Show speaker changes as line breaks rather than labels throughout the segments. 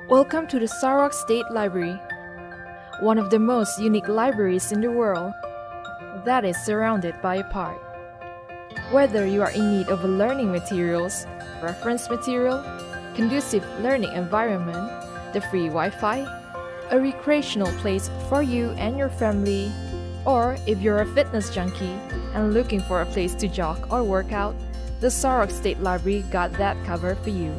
Welcome to the Sarawak State Library, one of the most unique libraries in the world that is surrounded by a park. Whether you are in need of learning materials, reference material, conducive learning environment, the free Wi-Fi, a recreational place for you and your family, or if you're a fitness junkie and looking for a place to jog or work out, the Sarawak State Library got that covered for you.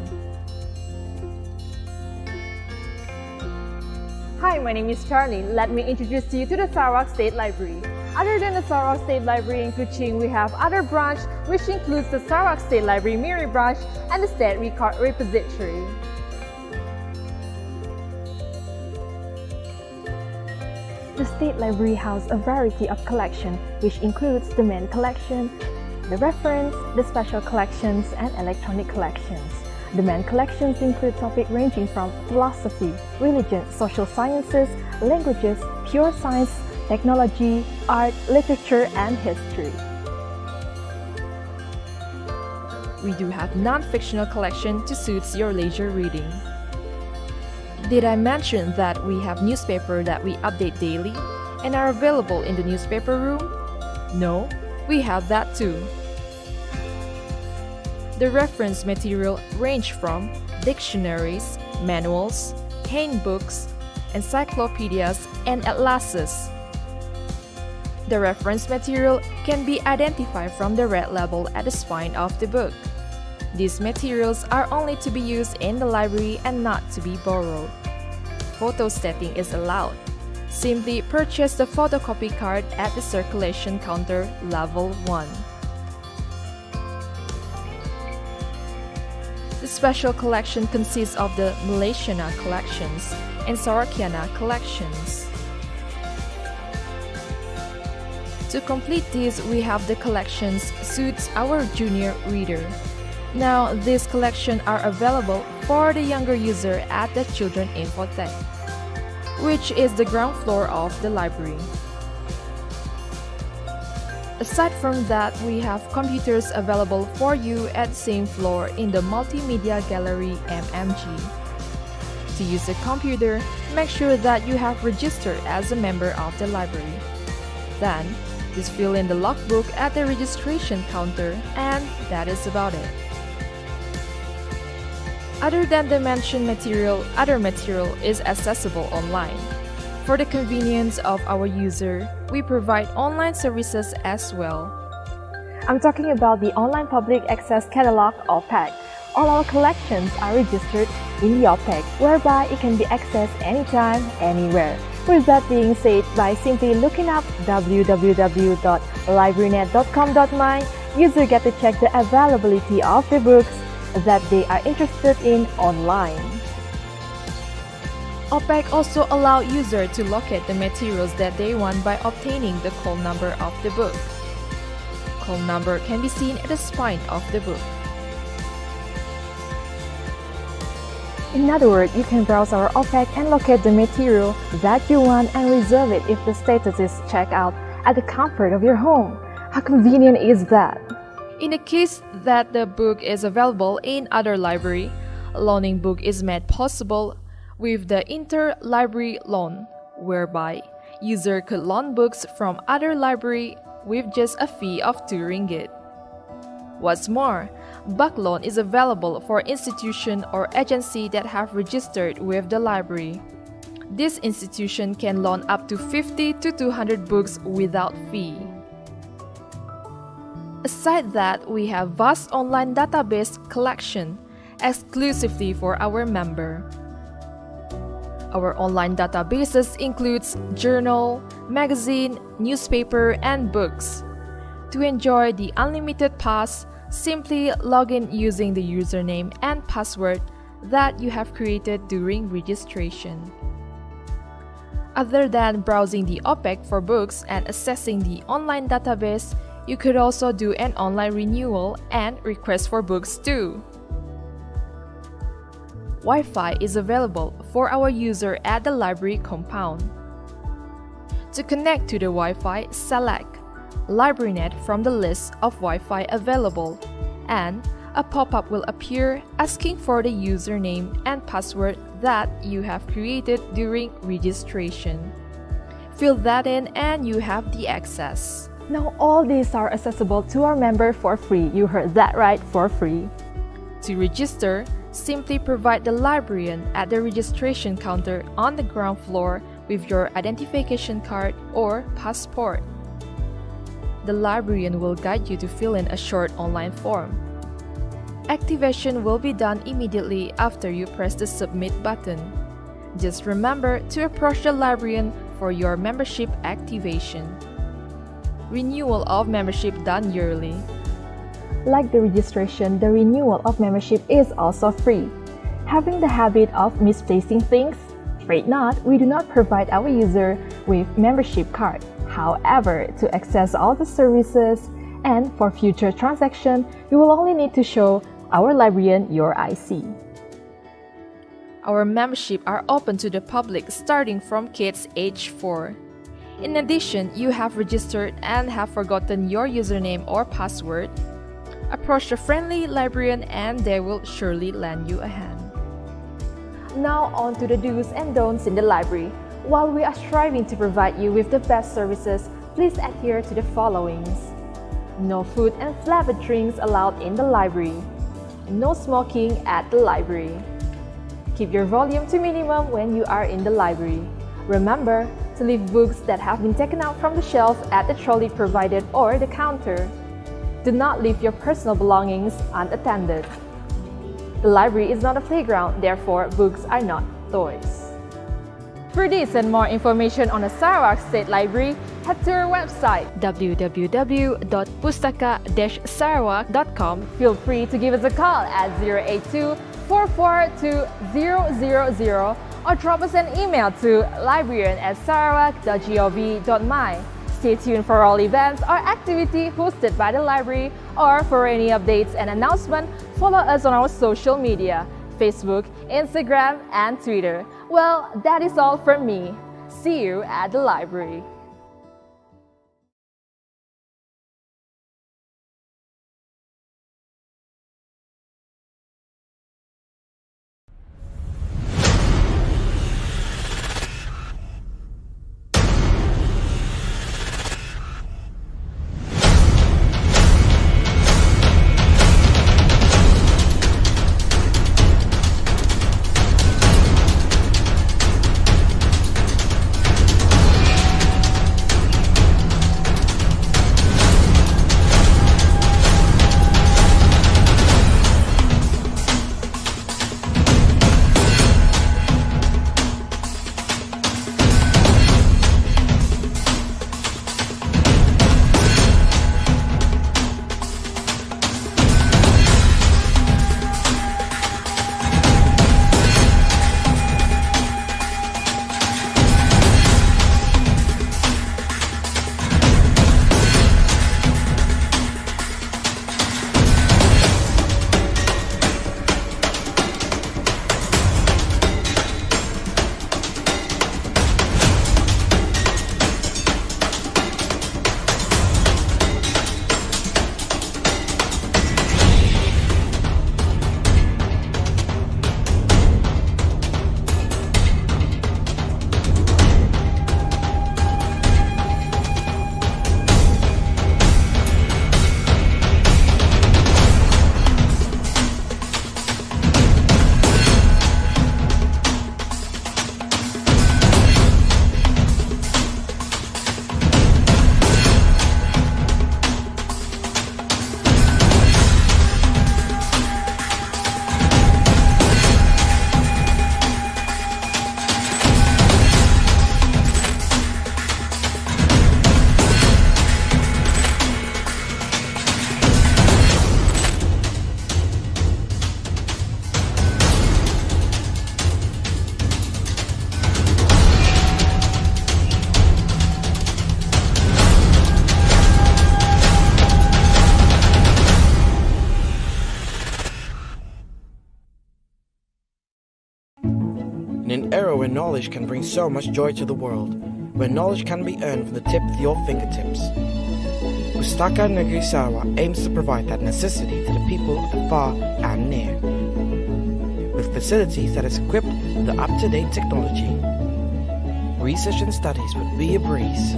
Hi, my name is Charlie. Let me introduce you to the Sarawak State Library. Other than the Sarawak State Library in Kuching, we have other branch which includes the Sarawak State Library Miri branch and the State Record Repository. The State Library houses a variety of collections which includes the main collection, the reference, the special collections, and electronic collections. The main collections include topics ranging from philosophy, religion, social sciences, languages, pure science, technology, art, literature, and history.
We do have non-fictional collection to suit your leisure reading. Did I mention that we have newspaper that we update daily and are available in the newspaper room? No, we have that too. The reference material range from dictionaries, manuals, handbooks, encyclopedias, and atlases. The reference material can be identified from the red label at the spine of the book. These materials are only to be used in the library and not to be borrowed. Photostating is allowed. Simply purchase the photocopy card at the circulation counter level 1. The special collection consists of the Malaysiana collections and Sarawakiana collections. To complete these, we have the collections suits our junior reader. Now, these collections are available for the younger user at the Children Infotech, which is the ground floor of the library. Aside from that, we have computers available for you at the same floor in the Multimedia Gallery MMG. To use a computer, make sure that you have registered as a member of the library. Then, just fill in the logbook at the registration counter, and that is about it. Other than the mentioned material, other material is accessible online. For the convenience of our user, we provide online services as well.
I'm talking about the Online Public Access Catalog OPAC. All our collections are registered in the OPAC, whereby it can be accessed anytime, anywhere. With that being said, by simply looking up www.librarynet.com.my, user get to check the availability of the books that they are interested in online.
OPAC also allow user to locate the materials that they want by obtaining the call number of the book. Call number can be seen at the spine of the book.
In other words, you can browse our OPAC and locate the material that you want and reserve it if the status is checked out at the comfort of your home. How convenient is that?
In the case that the book is available in other library, loaning book is made possible with the interlibrary loan, whereby user could loan books from other library with just a fee of 2 ringgit. What's more, bulk loan is available for institution or agency that have registered with the library. This institution can loan up to 50 to 200 books without fee. Aside that, we have vast online database collection exclusively for our member. Our online databases includes journal, magazine, newspaper, and books. To enjoy the unlimited pass, simply log in using the username and password that you have created during registration. Other than browsing the OPAC for books and accessing the online database, you could also do an online renewal and request for books too. Wi-Fi is available for our user at the library compound. To connect to the Wi-Fi, select LibraryNet from the list of Wi-Fi available, and a pop-up will appear asking for the username and password that you have created during registration. Fill that in and you have the access.
Now all these are accessible to our member for free. You heard that right, for free.
To register, simply provide the librarian at the registration counter on the ground floor with your identification card or passport. The librarian will guide you to fill in a short online form. Activation will be done immediately after you press the submit button. Just remember to approach the librarian for your membership activation. Renewal of membership done yearly.
Like the registration, the renewal of membership is also free. Having the habit of misplacing things? Afraid not, we do not provide our user with membership card. However, to access all the services and for future transaction, you will only need to show our librarian your IC.
Our membership are open to the public starting from kids age 4. In addition, you have registered and have forgotten your username or password. Approach the friendly librarian and they will surely lend you a hand.
Now on to the do's and don'ts in the library. While we are striving to provide you with the best services, please adhere to the followings. No food and flavored drinks allowed in the library. No smoking at the library. Keep your volume to minimum when you are in the library. Remember to leave books that have been taken out from the shelf at the trolley provided or the counter. Do not leave your personal belongings unattended. The library is not a playground, therefore books are not toys. For this and more information on the Sarawak State Library, head to our website www.pustaka-sarawak.com. Feel free to give us a call at 082-442-000 or drop us an email to librarian@sarawak.gov.my. Stay tuned for all events or activity hosted by the library, or for any updates and announcement, follow us on our social media, Facebook, Instagram, and Twitter. Well, that is all from me. See you at the library.
In an era where knowledge can bring so much joy to the world, where knowledge can be earned from the tip of your fingertips, Pustaka Negeri Sarawak aims to provide that necessity to the people of the far and near. With facilities that is equipped with the up-to-date technology. Research and studies would be a breeze.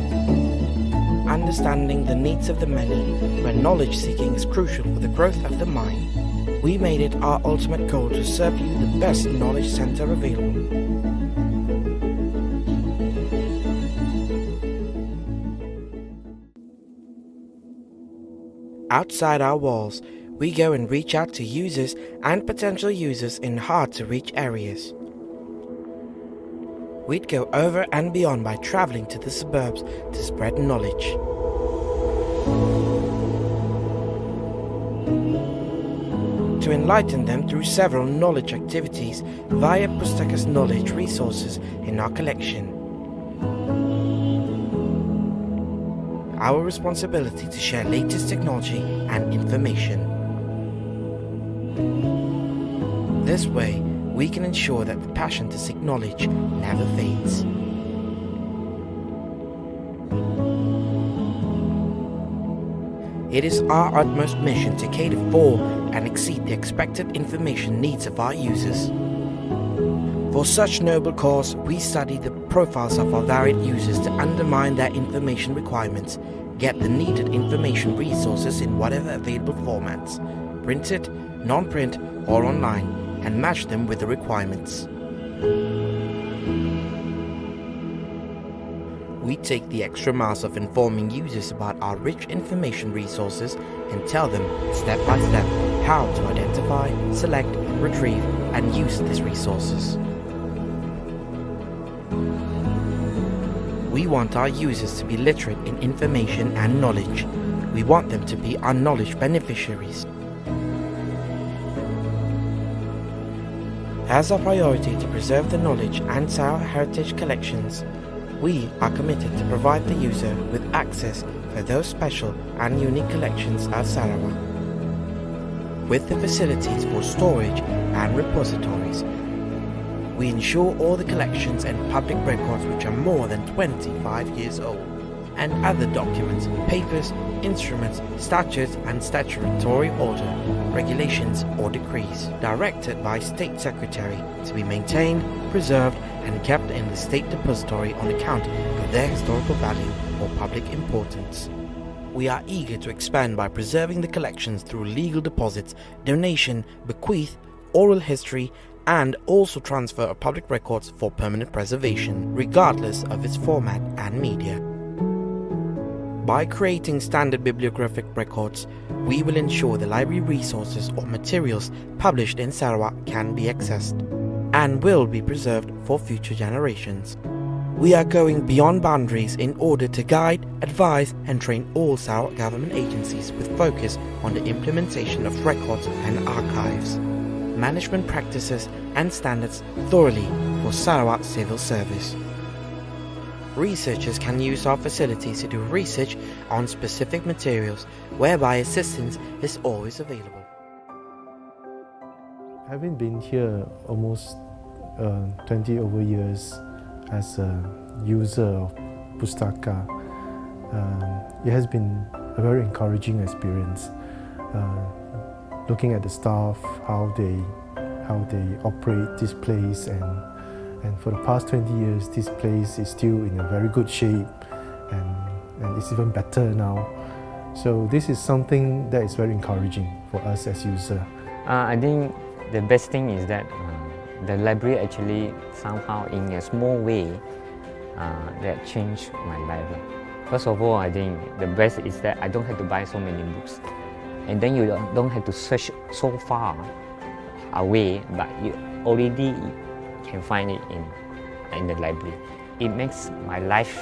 Understanding the needs of the many, where knowledge seeking is crucial for the growth of the mind. We made it our ultimate goal to serve you the best knowledge center available. Outside our walls, we go and reach out to users and potential users in hard-to-reach areas. We'd go over and beyond by traveling to the suburbs to spread knowledge. To enlighten them through several knowledge activities via Pustaka's knowledge resources in our collection. Our responsibility to share latest technology and information. This way, we can ensure that the passion to seek knowledge never fades. It is our utmost mission to cater for and exceed the expected information needs of our users. For such noble cause, we study the profiles of our varied users to undermine their information requirements, get the needed information resources in whatever available formats, printed, non-print or online, and match them with the requirements. We take the extra miles of informing users about our rich information resources and tell them step by step how to identify, select, retrieve, and use these resources. We want our users to be literate in information and knowledge. We want them to be our knowledge beneficiaries. As our priority to preserve the knowledge and Sarawak heritage collections, we are committed to provide the user with access for those special and unique collections of Sarawak. With the facilities for storage and repositories, we ensure all the collections and public records which are more than 25 years old, and other documents, papers, instruments, statutes and statutory order, regulations or decrees directed by State Secretary to be maintained, preserved and kept in the State Depository on account of their historical value or public importance. We are eager to expand by preserving the collections through legal deposits, donation, bequeath, oral history, and also transfer of public records for permanent preservation, regardless of its format and media. By creating standard bibliographic records, we will ensure the library resources or materials published in Sarawak can be accessed and will be preserved for future generations. We are going beyond boundaries in order to guide, advise and train all Sarawak government agencies with focus on the implementation of records and archives, management practices and standards thoroughly for Sarawak civil service. Researchers can use our facilities to do research on specific materials, whereby assistance is always available.
Having been here almost 20 over years as a user of Pustaka, it has been a very encouraging experience. Looking at the staff, how they operate this place, and for the past 20 years, this place is still in a very good shape, and it's even better now. So this is something that is very encouraging for us as users.
I think the best thing is that the library actually somehow in a small way that changed my life. First of all, I think the best is that I don't have to buy so many books, and then you don't have to search so far away, but you already can find it in the library. It makes my life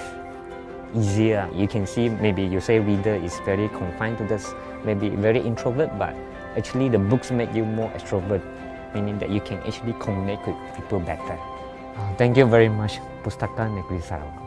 easier. You can see, maybe you say reader is very confined to this, maybe very introvert, but actually the books make you more extrovert, meaning that you can actually connect with people better. Thank you very much, Pustaka Negeri Sarawak.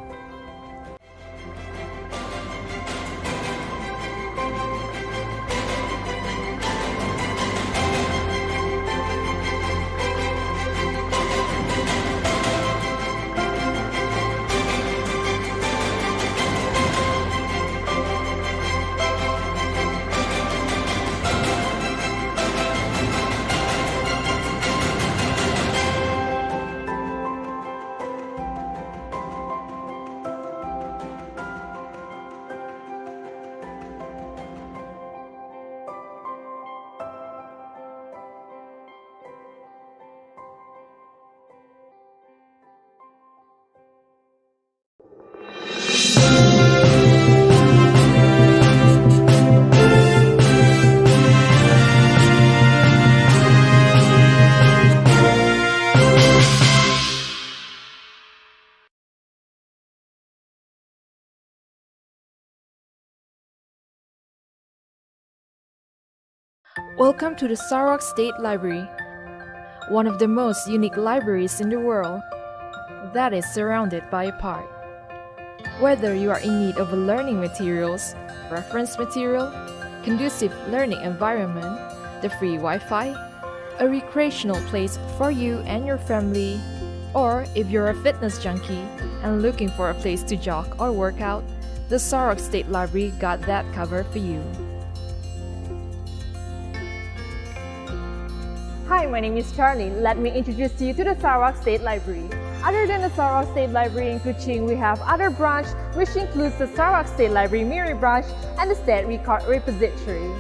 Welcome to the Sarawak State Library, one of the most unique libraries in the world that is surrounded by a park. Whether you are in need of learning materials, reference material, conducive learning environment, the free Wi-Fi, a recreational place for you and your family, or if you're a fitness junkie and looking for a place to jog or work out, the Sarawak State Library got that covered for you.
Hi, my name is Charlie. Let me introduce you to the Sarawak State Library. Other than the Sarawak State Library in Kuching, we have other branch which includes the Sarawak State Library Miri branch and the State Record Repository.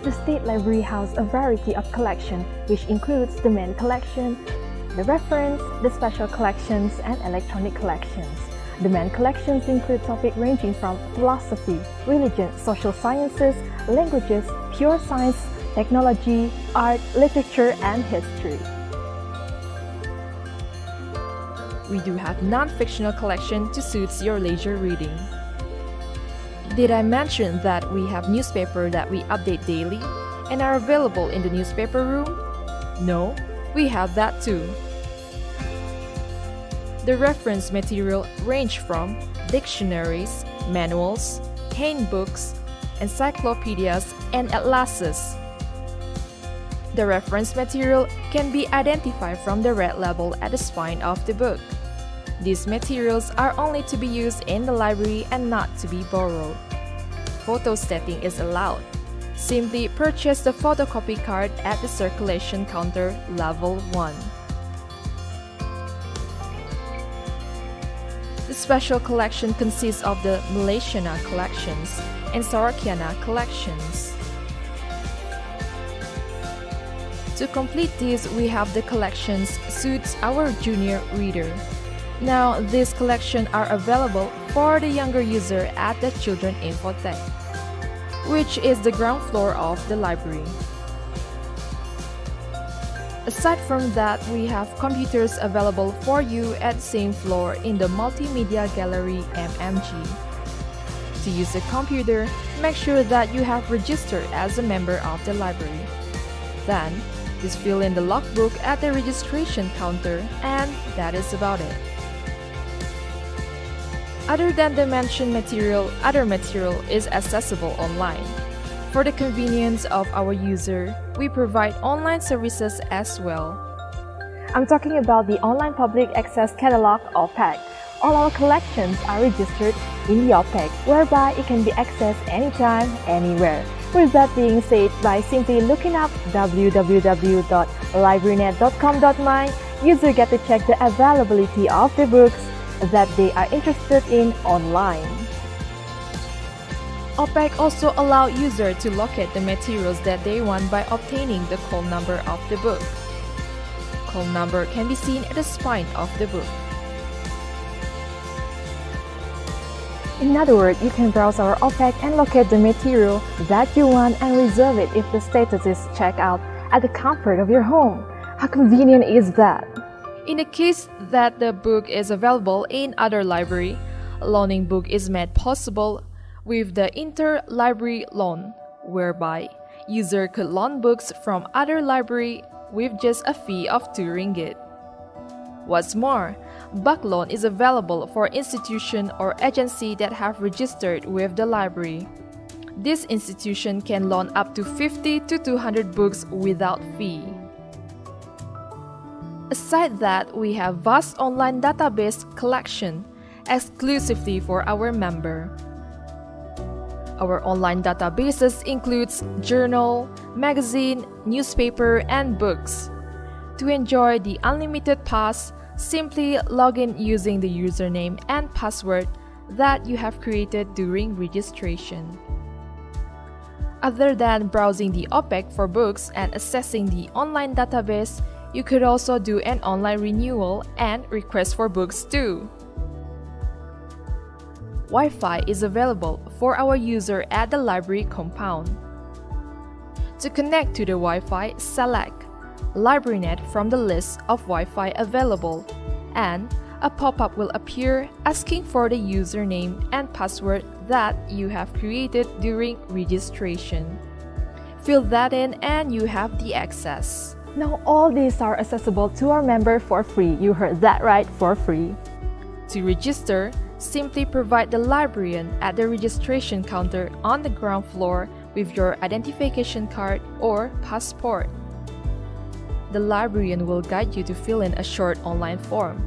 The State Library houses a variety of collection which includes the main collection, the reference, the special collections, and electronic collections. The main collections include topics ranging from philosophy, religion, social sciences, languages, pure science, technology, art, literature, and history.
We do have non-fictional collection to suit your leisure reading. Did I mention that we have newspaper that we update daily and are available in the newspaper room? No, we have that too. The reference material range from dictionaries, manuals, handbooks, encyclopedias, and atlases. The reference material can be identified from the red label at the spine of the book. These materials are only to be used in the library and not to be borrowed. Photostating is allowed. Simply purchase the photocopy card at the circulation counter level 1. The special collection consists of the Malaysiana collections and Sarawakiana collections. To complete these, we have the collections suits our junior reader. Now, these collections are available for the younger user at the Children Infotech, which is the ground floor of the library. Aside from that, we have computers available for you at the same floor in the Multimedia Gallery MMG. To use a computer, make sure that you have registered as a member of the library. Then, just fill in the logbook at the registration counter, and that is about it. Other than the mentioned material, other material is accessible online. For the convenience of our user, we provide online services as well.
I'm talking about the Online Public Access Catalog OPAC. All our collections are registered in the OPAC, whereby it can be accessed anytime, anywhere. With that being said, by simply looking up www.librarynet.com.my, user get to check the availability of the books that they are interested in online.
OPAC also allow user to locate the materials that they want by obtaining the call number of the book. Call number can be seen at the spine of the book.
In other words, you can browse our OPAC and locate the material that you want and reserve it if the status is checked out at the comfort of your home. How convenient is that?
In the case that the book is available in other library, loaning book is made possible with the interlibrary loan, whereby user could loan books from other library with just a fee of 2 ringgit. What's more, book loan is available for institution or agency that have registered with the library. This institution can loan up to 50 to 200 books without fee. Aside that, we have vast online database collection exclusively for our member. Our online databases includes journal, magazine, newspaper, and books. To enjoy the unlimited pass, simply log in using the username and password that you have created during registration. Other than browsing the OPAC for books and accessing the online database, you could also do an online renewal and request for books too. Wi-Fi is available for our user at the library compound. To connect to the Wi-Fi, select LibraryNet from the list of Wi-Fi available, and a pop-up will appear asking for the username and password that you have created during registration. Fill that in and you have the access.
Now all these are accessible to our member for free. You heard that right, for free.
To register, simply provide the librarian at the registration counter on the ground floor with your identification card or passport. The librarian will guide you to fill in a short online form.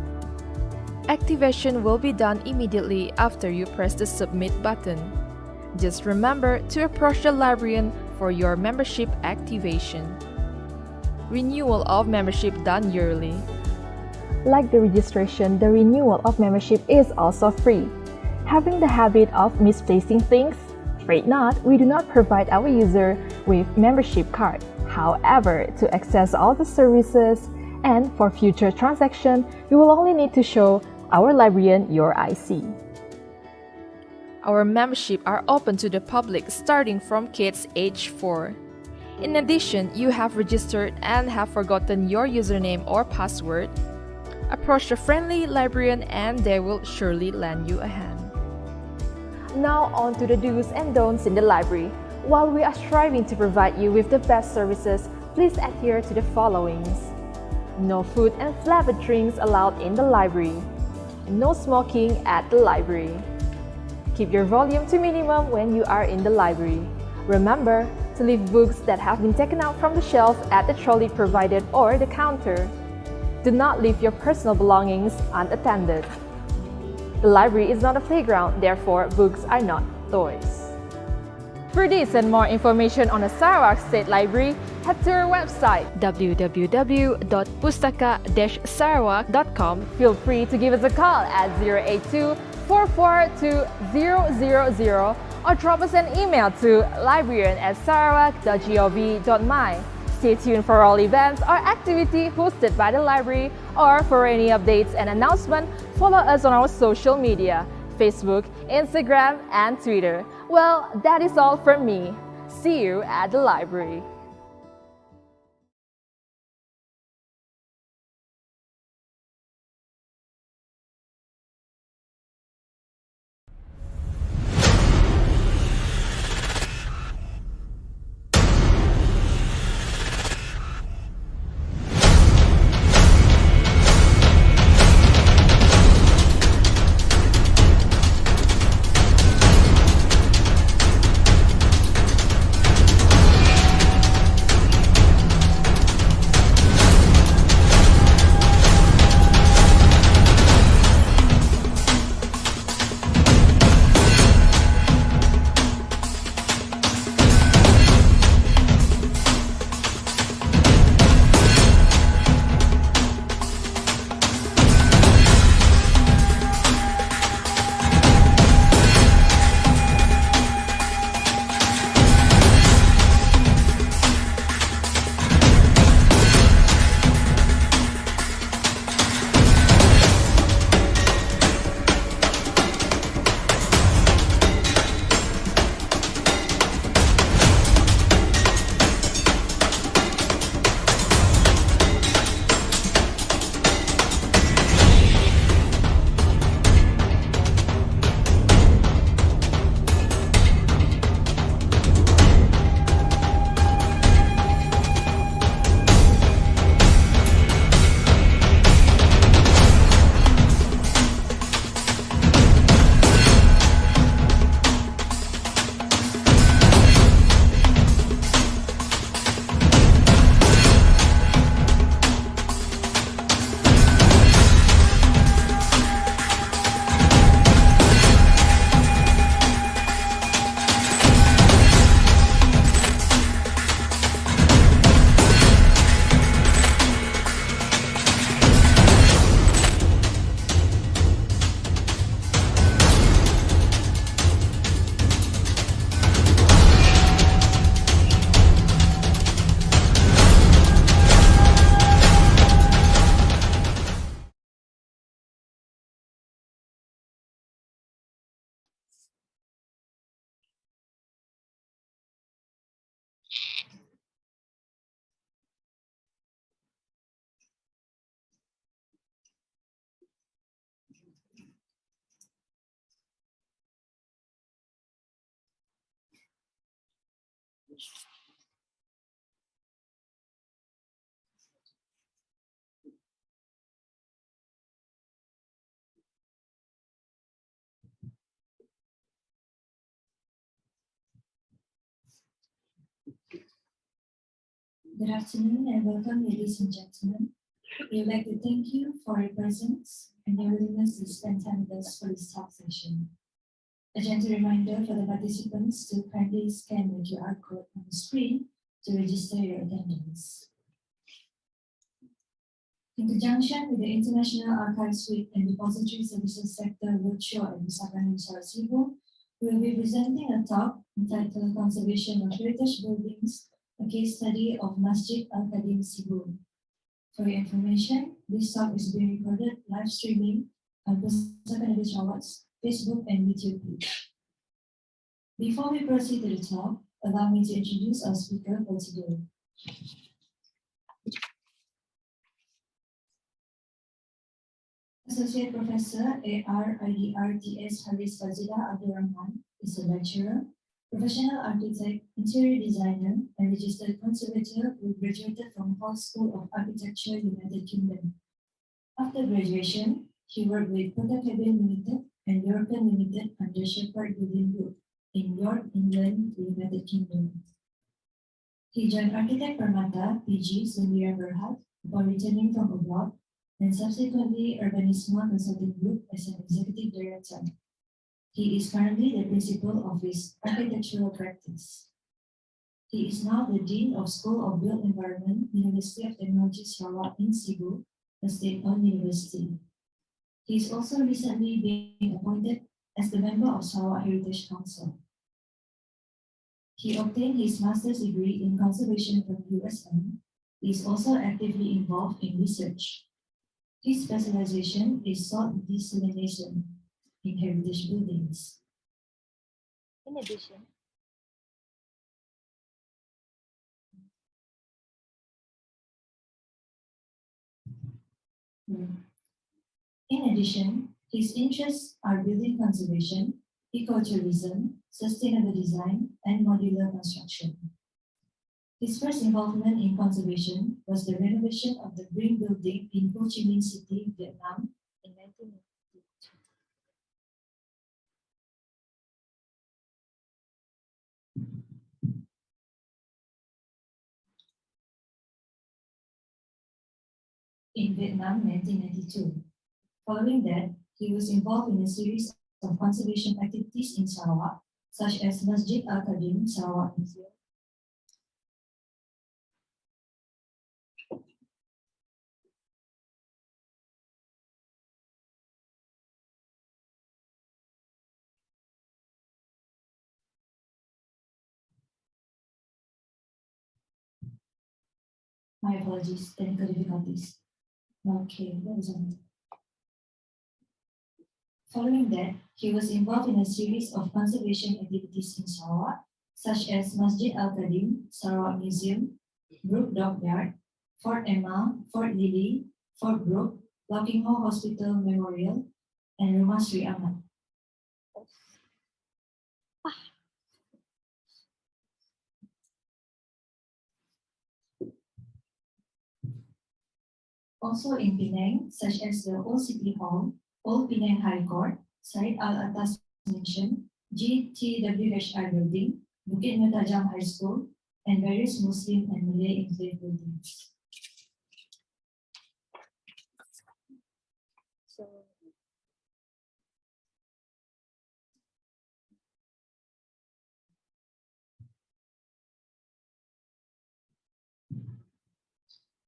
Activation will be done immediately after you press the submit button. Just remember to approach the librarian for your membership activation. Renewal of membership done yearly.
Like the registration, the renewal of membership is also free. Having the habit of misplacing things? Afraid not, we do not provide our user with membership card. However, to access all the services and for future transaction, you will only need to show our librarian your IC.
Our membership are open to the public starting from kids age 4. In addition, you have registered and have forgotten your username or password. Approach a friendly librarian and they will surely lend you a hand.
Now on to the do's and don'ts in the library. While we are striving to provide you with the best services, please adhere to the followings. No food and flavored drinks allowed in the library. No smoking at the library. Keep your volume to minimum when you are in the library. Remember to leave books that have been taken out from the shelf at the trolley provided or the counter. Do not leave your personal belongings unattended. The library is not a playground, therefore books are not toys. For this and more information on the Sarawak State Library, head to our website
www.pustaka-sarawak.com.
Feel free to give us a call at 082-442-000 or drop us an email to librarian@sarawak.gov.my. Stay tuned for all events or activity hosted by the library, or for any updates and announcement, follow us on our social media, Facebook, Instagram, and Twitter. Well, that is all from me. See you at the library.
Good afternoon and welcome, ladies and gentlemen. We would like to thank you for your presence and your willingness to spend time with us for this talk session. A gentle reminder for the participants to kindly scan the QR code on the screen to register your attendance. In conjunction with the International Archives Week and Depository Services Sector Roadshow at Pustaka Sarawak, we will be presenting a talk entitled Conservation of Heritage Buildings, a case study of Masjid Al-Qadim Cebu. For your information, this talk is being recorded live streaming on Pustaka Negeri Sarawak's Facebook and YouTube page. Before we proceed to the talk, allow me to introduce our speaker for today. Associate Professor ARIDRTS Haris Fazila Abdul Rahman is a lecturer, professional architect, interior designer, and registered conservator who graduated from Hall School of Architecture, United Kingdom. After graduation, he worked with Pustaka Limited and European Limited under Shepherd Building Group in York, England, United Kingdom. He joined Architect Permata, PG, Sumira Berhad, upon returning from abroad, and subsequently Urbanisma Consulting Group as an executive director. He is currently the principal of his architectural practice. He is now the Dean of School of Built Environment, University of Technology Sarawak in Cebu, a state-owned university. He is also recently being appointed as the member of Sarawak Heritage Council. He obtained his master's degree in conservation from USM. He is also actively involved in research. His specialization is salt desalination in heritage buildings. In addition, his interests are building conservation, ecotourism, sustainable design, and modular construction. His first involvement in conservation was the renovation of the Green Building in Ho Chi Minh City, Vietnam in 1992. Following that, he was involved in a series of conservation activities in Sarawak, such as Masjid Al-Qadim Sarawak Museum. My apologies, technical difficulties. Okay, that was on. Following that, he was involved in a series of conservation activities in Sarawak, such as Masjid Al-Qadim, Sarawak Museum, Brook Dockyard, Fort Emma, Fort Lily, Fort Brook, Lockingham Hospital Memorial, and Rumah Sri Ahmad. Also in Penang, such as the Old City Hall, Old Penang High Court, Syed Al-Atas Mansion, GTWHR Building, Bukit Mertajam High School, and various Muslim and Malay enclave buildings.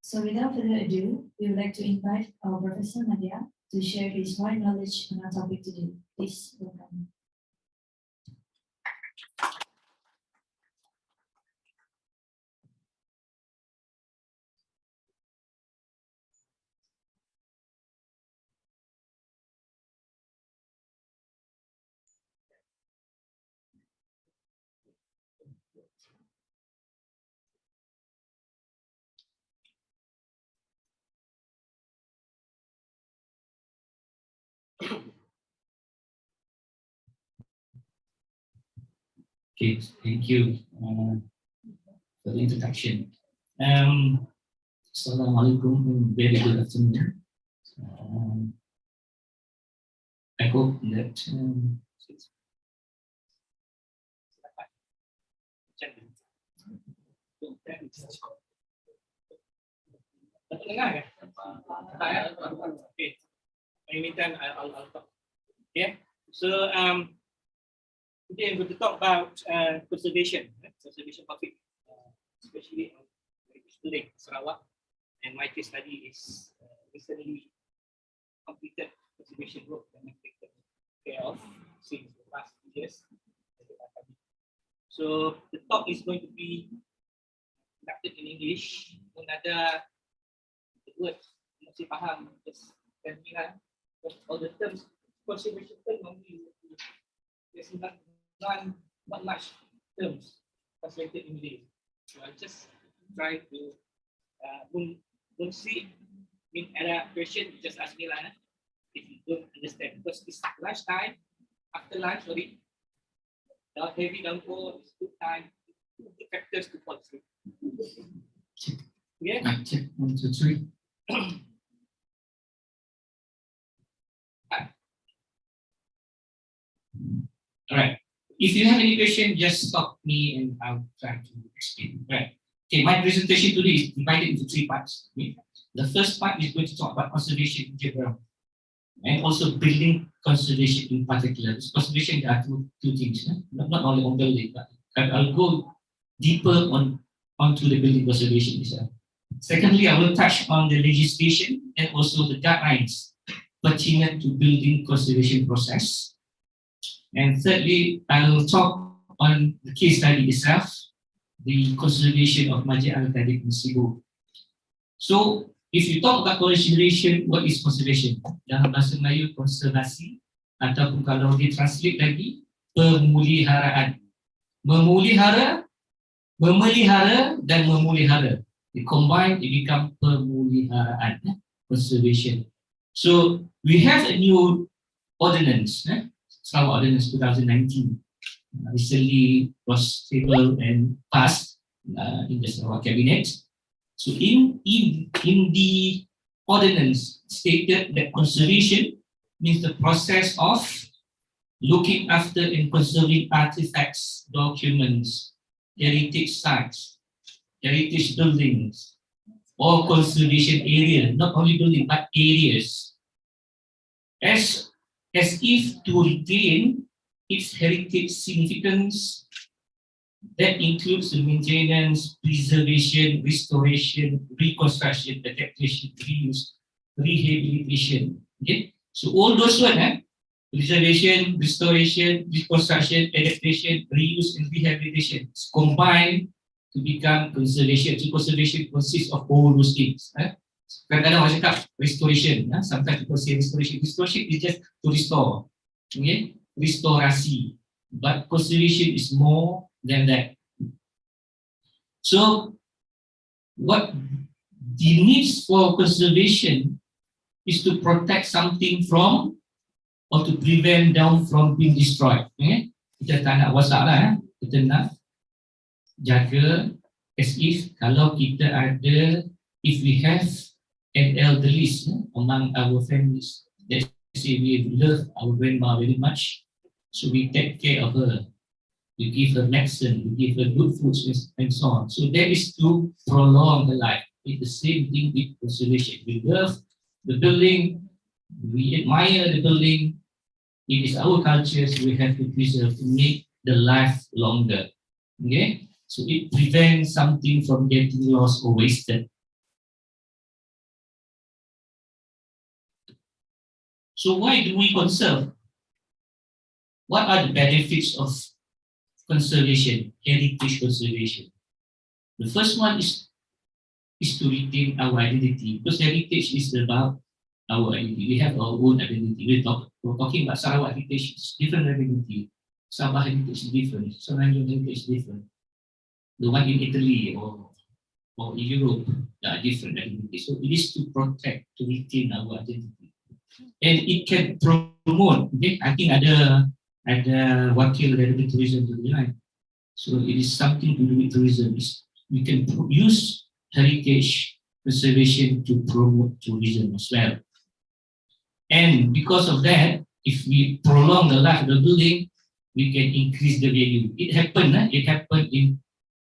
So without further ado, we would like to invite our Professor Nadia to share his wide knowledge on our topic today. Please welcome.
Okay, thank you. for the introduction. Assalamualaikum, very good afternoon. I hope that
Okay. In the meantime, I'll talk. Yeah. So today I'm going to talk about conservation topic, especially on Lake Sarawak. And my case study is recently completed conservation work that I've taken care of since the last 2 years. So the talk is going to be conducted in English. Another words masih faham, just tell me lah. All the terms, conservation term normally there's not much terms translated in English. So I just try to don't see. Mean ada question, just ask me lah. If you don't understand, because it's lunchtime. After lunch, sorry, heavy downpour, it's good time. Two factors to fall asleep. Yeah.
check 1, 2, 3. All right. If you have any question, just stop me and I'll try to explain. Right. Okay, my presentation today is divided into 3 parts. Okay. The first part is going to talk about conservation in general and also building conservation in particular. This conservation, there are two things, not only on building, but I'll go deeper onto the building conservation itself. Secondly, I will touch on the legislation and also the guidelines pertinent to building conservation process. And thirdly, I will talk on the case study itself, the conservation of Masjid Al-Tariq in Cebu. So, if you talk about conservation, what is conservation? Dalam bahasa Melayu, konservasi, ataupun kalau ditranslate lagi, pemuliharaan. Memelihara dan memulihara. They combine, they become pemuliharaan, conservation. So, we have a new ordinance, Sarawak Ordinance 2019. Recently was tabled and passed in the Sarawak Cabinet. So in the ordinance stated that conservation means the process of looking after and conserving artifacts, documents, heritage sites, heritage buildings, or conservation area, not only building but areas, as if to retain its heritage significance. That includes the maintenance, preservation, restoration, reconstruction, adaptation, reuse, rehabilitation. Okay, so all those words, preservation, restoration, reconstruction, adaptation, reuse, and rehabilitation is combined to become conservation. So conservation consists of all those things. Kadang-kadang orang cakap restoration. Sometimes people say restoration. Restoration is just to restore. Okay, restorasi. But conservation is more than that. So, what the needs for conservation is to protect something from or to prevent them from being destroyed. Kita tak nak wasak lah. Kita nak jaga as if kalau kita ada, if we have an elderly among our families, let's say we love our grandma very much, so we take care of her. We give her medicine, we give her good foods and so on. So that is to prolong the life. It's the same thing with conservation. We love the building, we admire the building. It is our culture, so we have to preserve to make the life longer. Okay? So it prevents something from getting lost or wasted. So why do we conserve? What are the benefits of conservation, heritage conservation? The first one is to retain our identity, because heritage is about our identity. We have our own identity. We're talking about Sarawak heritage, it's different identity. Sabah heritage is different. Serangoon heritage is different. The one in Italy or in Europe, they are different identity. So it is to protect, to retain our identity. And it can promote, okay? I think ada wakil dari tourism tu, right? So it is something to do with tourism. It's we can use heritage preservation to promote tourism as well. And because of that, if we prolong the life of the building, we can increase the value. It happened in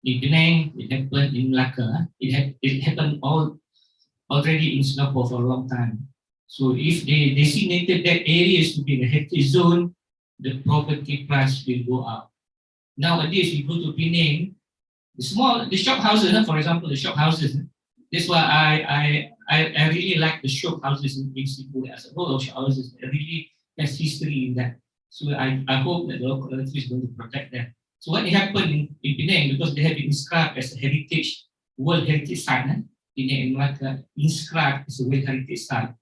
Penang, it happened in Malacca, it happened already in Singapore for a long time. So if they designated that areas to be the heritage zone, the property price will go up. Nowadays, we go to Penang, the shop houses, for example, the shop houses. That's why I really like the shop houses in Singapore as a whole. Of shop houses really has history in that. So I hope that the local authority is going to protect that. So what happened in Penang, because they have been inscribed as a heritage, World Heritage Site, Penang and Malacca inscribed as a World Heritage Site.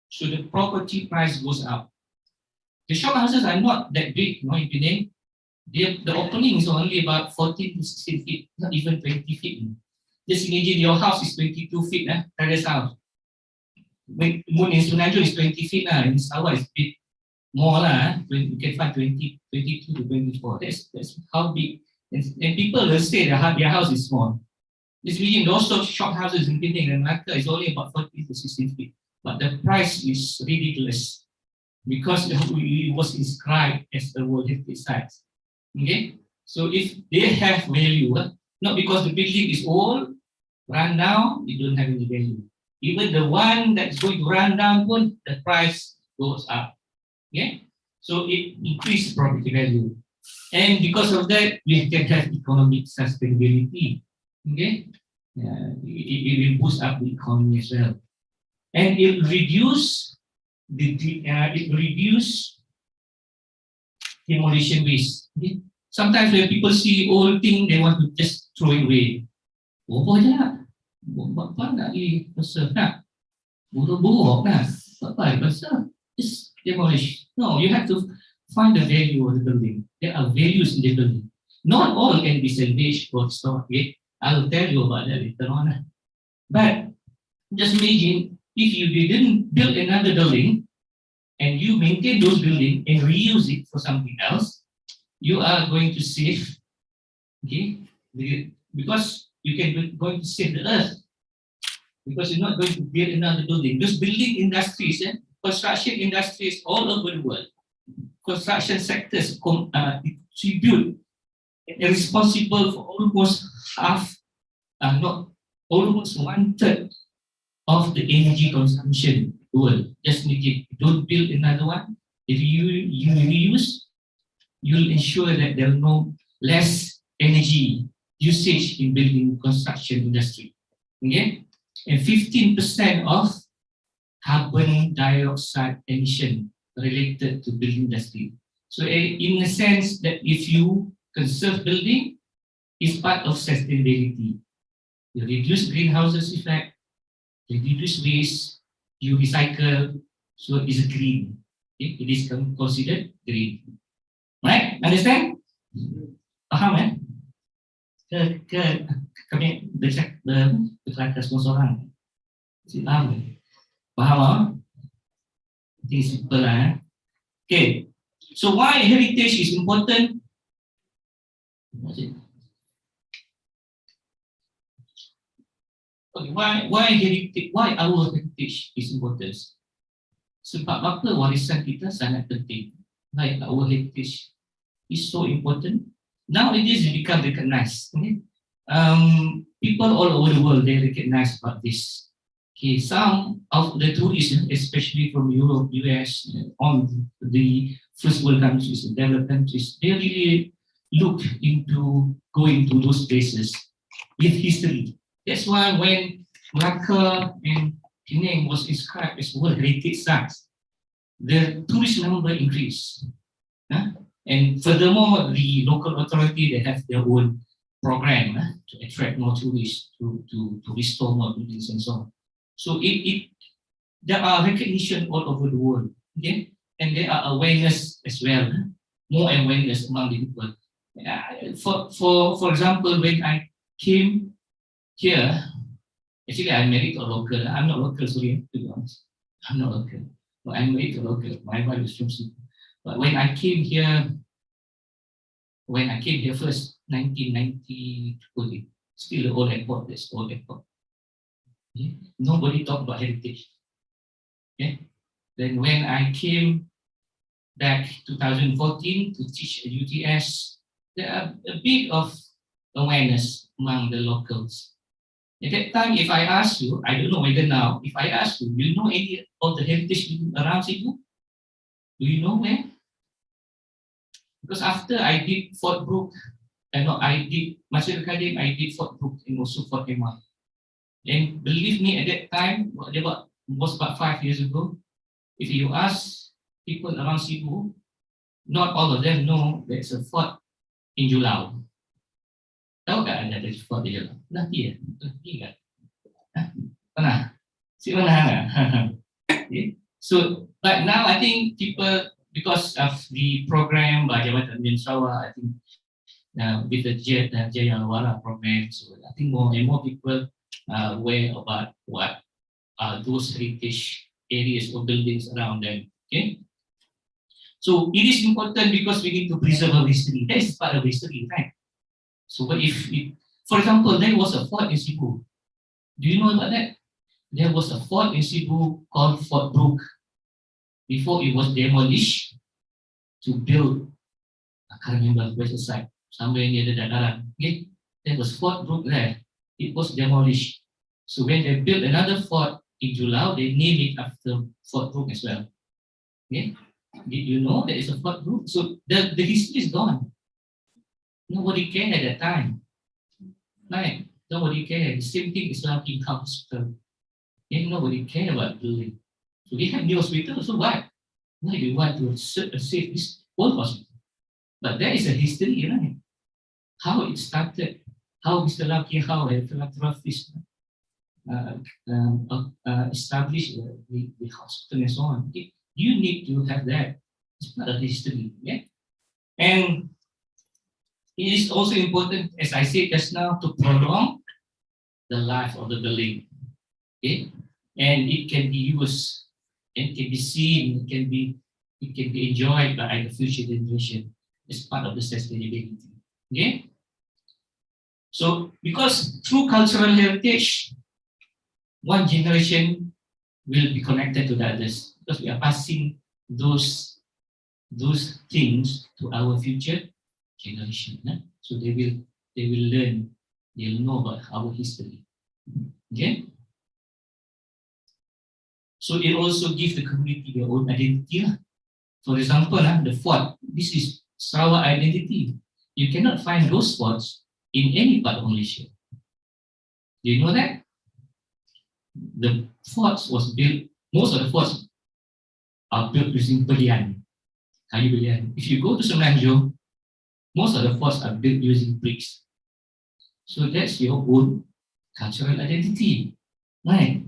So the property price goes up. The shop houses are not that big, in Penang. The opening is only about 14 to 16 feet, not even 20 feet. Just imagine your house is 22 feet, terrace house. When in Sunanjo is 20 feet, in Sarawak is big, more, you can find 20, 22 to 24. That's how big. And people will say that their house is small. Just imagine those shop houses in Penang and Malacca is only about 14 to 16 feet. But the price is ridiculous because it was inscribed as the World Heritage Site. Okay, so if they have value, not because the building is old, run down, it don't have any value. Even the one that's going to run down, the price goes up. Okay, so it increases property value, and because of that, we can have economic sustainability. Okay, it will boost up the economy as well, and it reduce demolition waste. Okay? Sometimes when people see old thing, they want to just throw it away. Buat je lah. Buat apa nak preserve nak? Buruk nak? Buat apa preserve? Just demolish. No, you have to find the value of the building. There are values in the building. Not all can be salvaged or restored. Okay? I will tell you about that later on. But just imagine if you didn't build another building and you maintain those buildings and reuse it for something else, you are going to save, okay? Because you can going to save the earth. Because you're not going to build another building. Those building industries, construction industries all over the world, construction sectors contribute and are responsible for almost almost 1/3 of the energy consumption in the world. Just don't build another one. If you reuse, you'll ensure that there are no less energy usage in building construction industry. Okay? And 15% of carbon dioxide emission related to building industry. So in a sense that if you conserve building, it's part of sustainability. You reduce greenhouses effect, you reduce waste, you recycle, so it's green. Okay? It is considered green. Right? Understand? Faham kami berkelakar semua seorang. Faham? Faham? Ini simple lah. Okay. So why heritage is important? Okay, why heritage? Why our heritage is important? Sebab apa warisan kita sangat penting. Like our heritage is so important. Nowadays it become recognized. Okay? People all over the world, they recognize about this. Okay, some of the tourists, especially from Europe, US, on the first world countries, developed countries, they really look into going to those places with history. That's why when Malacca and Penang was inscribed as World Heritage Sites, the tourist number increased. And furthermore, the local authority, they have their own program to attract more tourists, to restore more buildings and so on. So there are recognition all over the world, okay? And there are awareness as well, more awareness among the people. For example, when I came here, actually I'm married to a local. I'm not local, sorry, to be honest. I'm not local. But I'm married to a local. My wife is from Singapore. But when I came here first, 1990, Still the old airport, that's old airport. Okay? Nobody talk about heritage. Okay? Then when I came back 2014 to teach at UTS, there are a bit of awareness among the locals. At that time, if I ask you, I don't know whether now, if I ask you, do you know any of the heritage around Cebu? Do you know where? Because after I did Fort Brooke, I did Masjid Al-Qadim, I did Fort Brooke and also Fort Emma. And believe me, at that time, was about 5 years ago, if you ask people around Cebu, not all of them know there's a fort in Julau. Tahu tak anda ada fort di Julau? Nanti ya? Nanti kan? Pernah? Si pernah nggak? Okay. So, but now I think people, because of the program by Jabatan Pendidikan Sarawak, I think with the Jayawara program, so I think more and more people are aware about what are those heritage areas or buildings around them. Okay. So it is important because we need to preserve our history. That is part of history, right? So what if, for example, there was a fort in Cebu. Do you know about that? There was a fort in Cebu called Fort Brooke. Before it was demolished to build, I can't remember where's the site, somewhere near the Dadaran. Okay? There was Fort Brooke there. It was demolished. So when they built another fort in Julau, they named it after Fort Brooke as well. Okay? Did you know there is a Fort Brooke? So the history is gone. Nobody cared at that time. Right? Nobody cared. The same thing is like in hospital. Nobody cared about building. So we have new hospital, so what? Why do you want to save this old hospital? But there is a history, right? How it started, how Mr. Lucky, how philanthropist established the hospital and so on. You need to have that. It's part of history. Yeah? And it is also important, as I said just now, to prolong the life of the building. Okay? And it can be used, it can be seen, it can be enjoyed by the future generation as part of the sustainability. Okay? So, because through cultural heritage, one generation will be connected to the others, because we are passing those things to our future generation. So they will learn, they'll know about our history. Okay? So it also gives the community their own identity. For example, the fort, this is Sarawak identity. You cannot find those forts in any part of Malaysia. Do you know that? The forts was built, most of the forts are built using belian, kayu belian. If you go to Semenanjung, most of the forts are built using bricks. So that's your own cultural identity, right?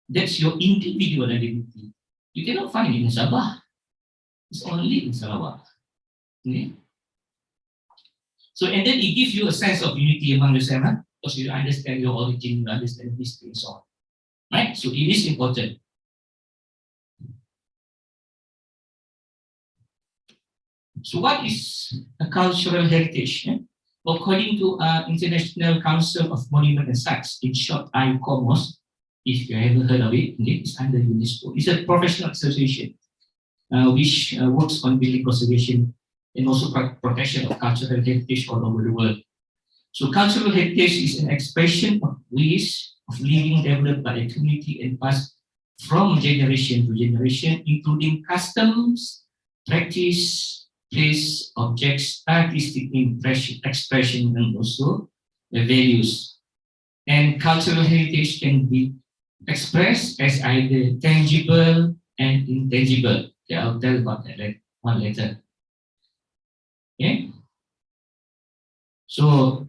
That's your individual identity. You cannot find it in Sabah. It's only in Sarawak. Okay? So, and then it gives you a sense of unity among yourself, because you understand your origin, you understand history, and so on. Right? So it is important. So what is a cultural heritage? According to International Council of Monument and Sites, in short, ICOMOS, if you ever heard of it, it's under UNESCO. It's a professional association which works on building conservation and also protection of cultural heritage all over the world. So cultural heritage is an expression of ways of living developed by a community and passed from generation to generation, including customs, practice, place, objects, artistic expression, and also the values. And cultural heritage can be expressed as either tangible and intangible. Okay, I'll tell about that one later. Okay? So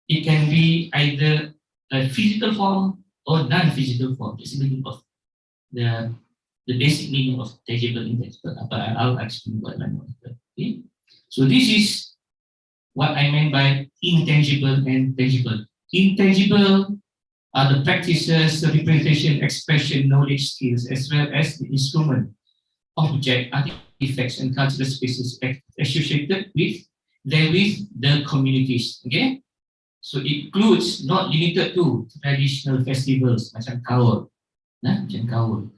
it can be either a physical form or non-physical form. It's the meaning of the basic meaning of tangible and intangible. But I'll explain what I mean. Okay? So this is what I meant by intangible and tangible. Intangible are the practices, the representation, expression, knowledge, skills, as well as the instrument, object, artifacts, and cultural spaces associated with the communities. Okay? So it includes not limited to traditional festivals macam kaul, macam kaul,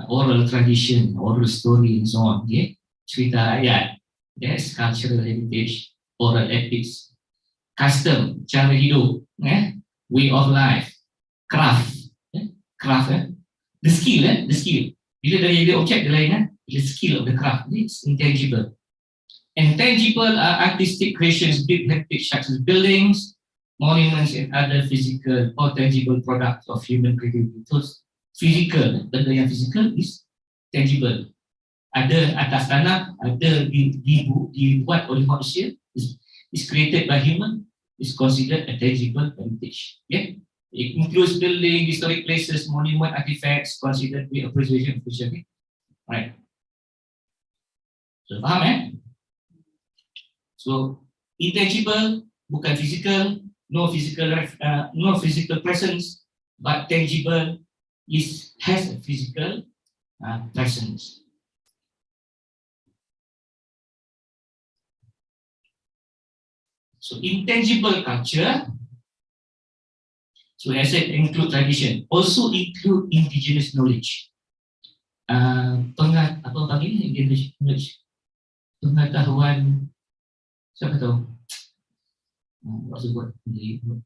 oral tradition, oral story and so on. Okay? Cerita ayat, that's cultural heritage, oral epics, custom, cara hidup, way of life, craft, craft, the skill, the skill. Bila dari objek dia lain, the skill of the craft, it's intangible. And tangible are artistic creations, big heritage such as buildings, monuments, and other physical or tangible products of human creativity. So physical, benda yang physical is tangible. Ada atas tanah, ada dibuat oleh manusia, is created by human, is considered a tangible heritage. Okay? It includes building, historic places, monument, artifacts, considered to be a preservation feature. Okay? Right. So faham So intangible, bukan physical, no physical presence, but tangible has a physical presence. So intangible culture, so as I said, include tradition, also include indigenous knowledge. Indigenous knowledge? Pengetahuan, siapa tahu? What's the word? Indigenous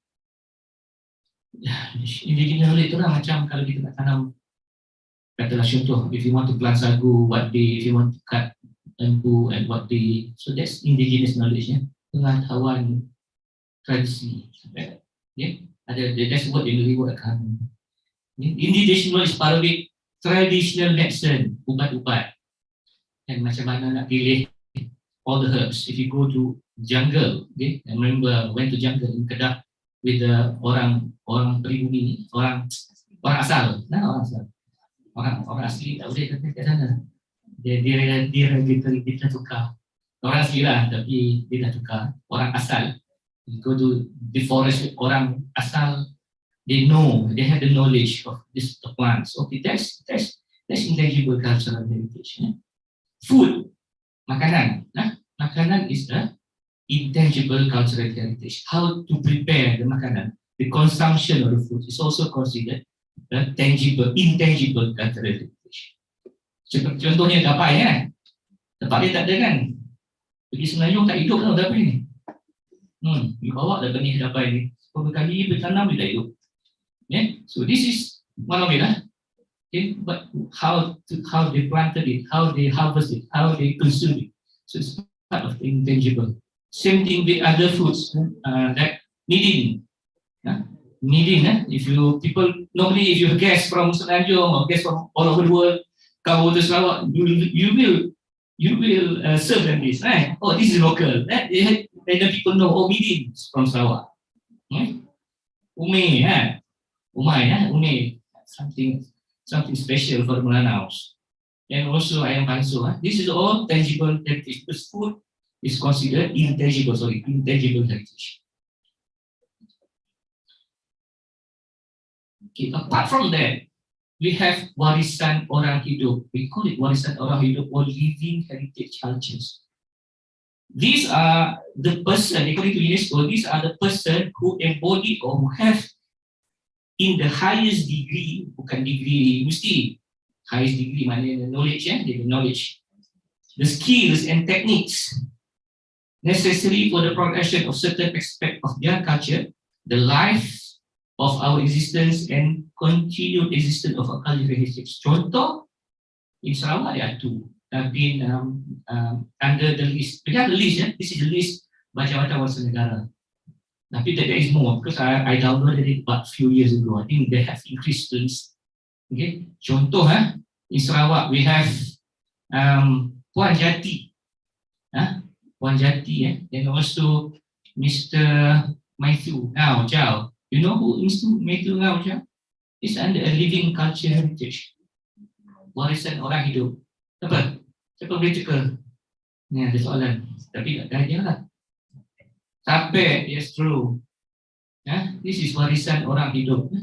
knowledge tu lah macam kalau kita nak tanam, katalah contoh, if you want to plant sagu, what day, if you want to cut lembu and what day, so that's indigenous knowledge, pengetahuan tradisi. That's what they really work on. Indigenous knowledge part of it, traditional medicine, ubat-ubat, and macam mana nak pilih all the herbs. If you go to jungle, I remember went to jungle in Kedah with orang pribumi, orang asal, orang asli tak boleh kata kat sana. Dia tukar. Orang asli lah, tapi dia dah tukar. Orang asal. You go to the forest with orang asal, they know, they have the knowledge of this plants. Okay, that's intangible cultural heritage. Food, makanan. Makanan is the intangible cultural heritage. How to prepare the makanan, the consumption of the food is also considered the intangible cultural heritage. Contohnya dapai, tempat dia tak ada kan? Pergi Semenanjung tak hidup kan dapai ni. You bawa dah benih dapai ni, beberapa kali bertanam dia tak hidup. So this is one of it. Okay? But how they planted it, how they harvested it, how they consumed it. So it's part of the intangible. Same thing with other foods, like kneading. If you guest from Semenanjung or guest from all over the world, come over to Sarawak, you will serve them this. Right? Oh, this is local. Then the people know, oh, kneading from Sarawak. Umay, umay, something special for Mulanaus. And also ayam panso. This is all tangible heritage. This food is considered intangible heritage. Okay, apart from that, we have warisan orang hidup. We call it warisan orang hidup or living heritage cultures. These are the person, according to UNESCO, these are the person who embody or who have in the highest degree, bukan degree mesti, highest degree maknanya knowledge, the knowledge, the skills and techniques necessary for the progression of certain aspect of their culture, the life of our existence and continued existence of our cultural heritage. Contoh, in Sarawak there are two have been under the list. We have the list, this is the list macam-macam warga negara. Tapi there is more because I downloaded it about a few years ago. I think they have increased the list. Okay, contoh in Sarawak we have Puan Jati, Puan Jati, and also Mr. Matthew Ngau Chow. You know who Mr. Matthew Ngau Chow? It's under a living culture heritage. Warisan orang hidup. Apa? Siapa boleh cakap? Ni ada soalan. Tapi tak ada lah. Sampai, yes true. This is warisan orang hidup.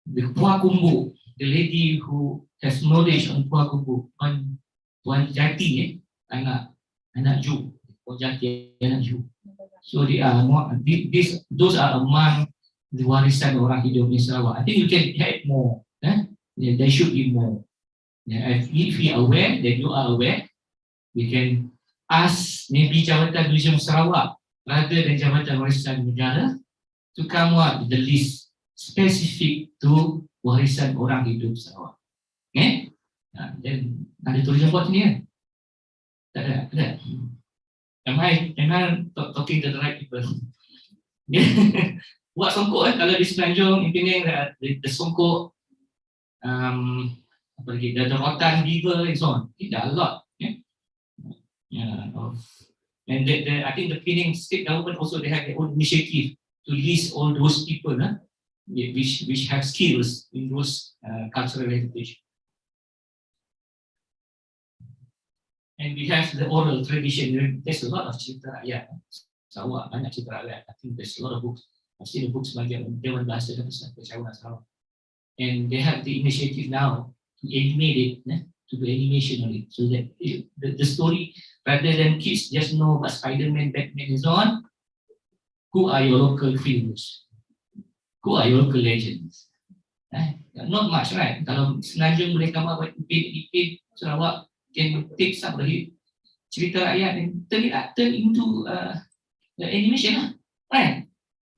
The Puan Kumbu, the lady who has knowledge on Puan Kumbu, Puan Jati, anak Ju, Puan Jati, anak Ju. So they are more, those are among the warisan orang hidup di Sarawak. I think you can add more. There should be more. If we are aware, that you are aware, we can ask maybe Jabatan Museum Sarawak rather than Jabatan Warisan Negara to come up with the list specific to warisan orang hidup Sarawak. Okay? Then ada tulisan buat ni kan? Tak ada. Am I talking to the right people? Buat songkok kalau di Semenanjung, in Penang, the songkok, apa lagi, the rotan beaver and so on. There are a lot. And I think the Penang state government also, they have their own initiative to list all those people which have skills in those cultural heritage. And we have the oral tradition. There's a lot of cerita rakyat. Sarawak banyak cerita rakyat. I think there's a lot of books. I've seen the books bagian Dewan Bahasa dan Pesawat Sarawak. And they have the initiative now to animate it, to do animation on it, so that the story, rather than kids just know about Spider-Man, Batman, and so on, who are your local heroes? Who are your local legends? Not much, right? Kalau Semenanjung boleh come up with Ipin, Sarawak can take some of the cerita rakyat and turn into the animation, right?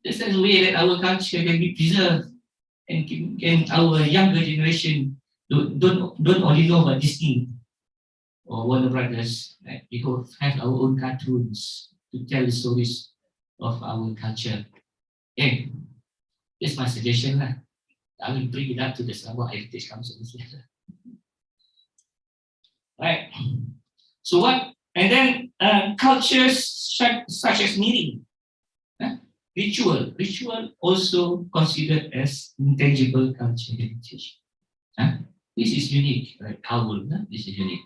That's the way that our culture can be preserved, and our younger generation don't only know about Disney or Warner Brothers. Right? We have our own cartoons to tell the stories of our culture. Okay, that's my suggestion lah. I will bring it up to the Sarawak Heritage Council. Right. So what? And then cultures such as kneeling, ritual also considered as intangible culture heritage. This is unique, right? Kaul, this is unique.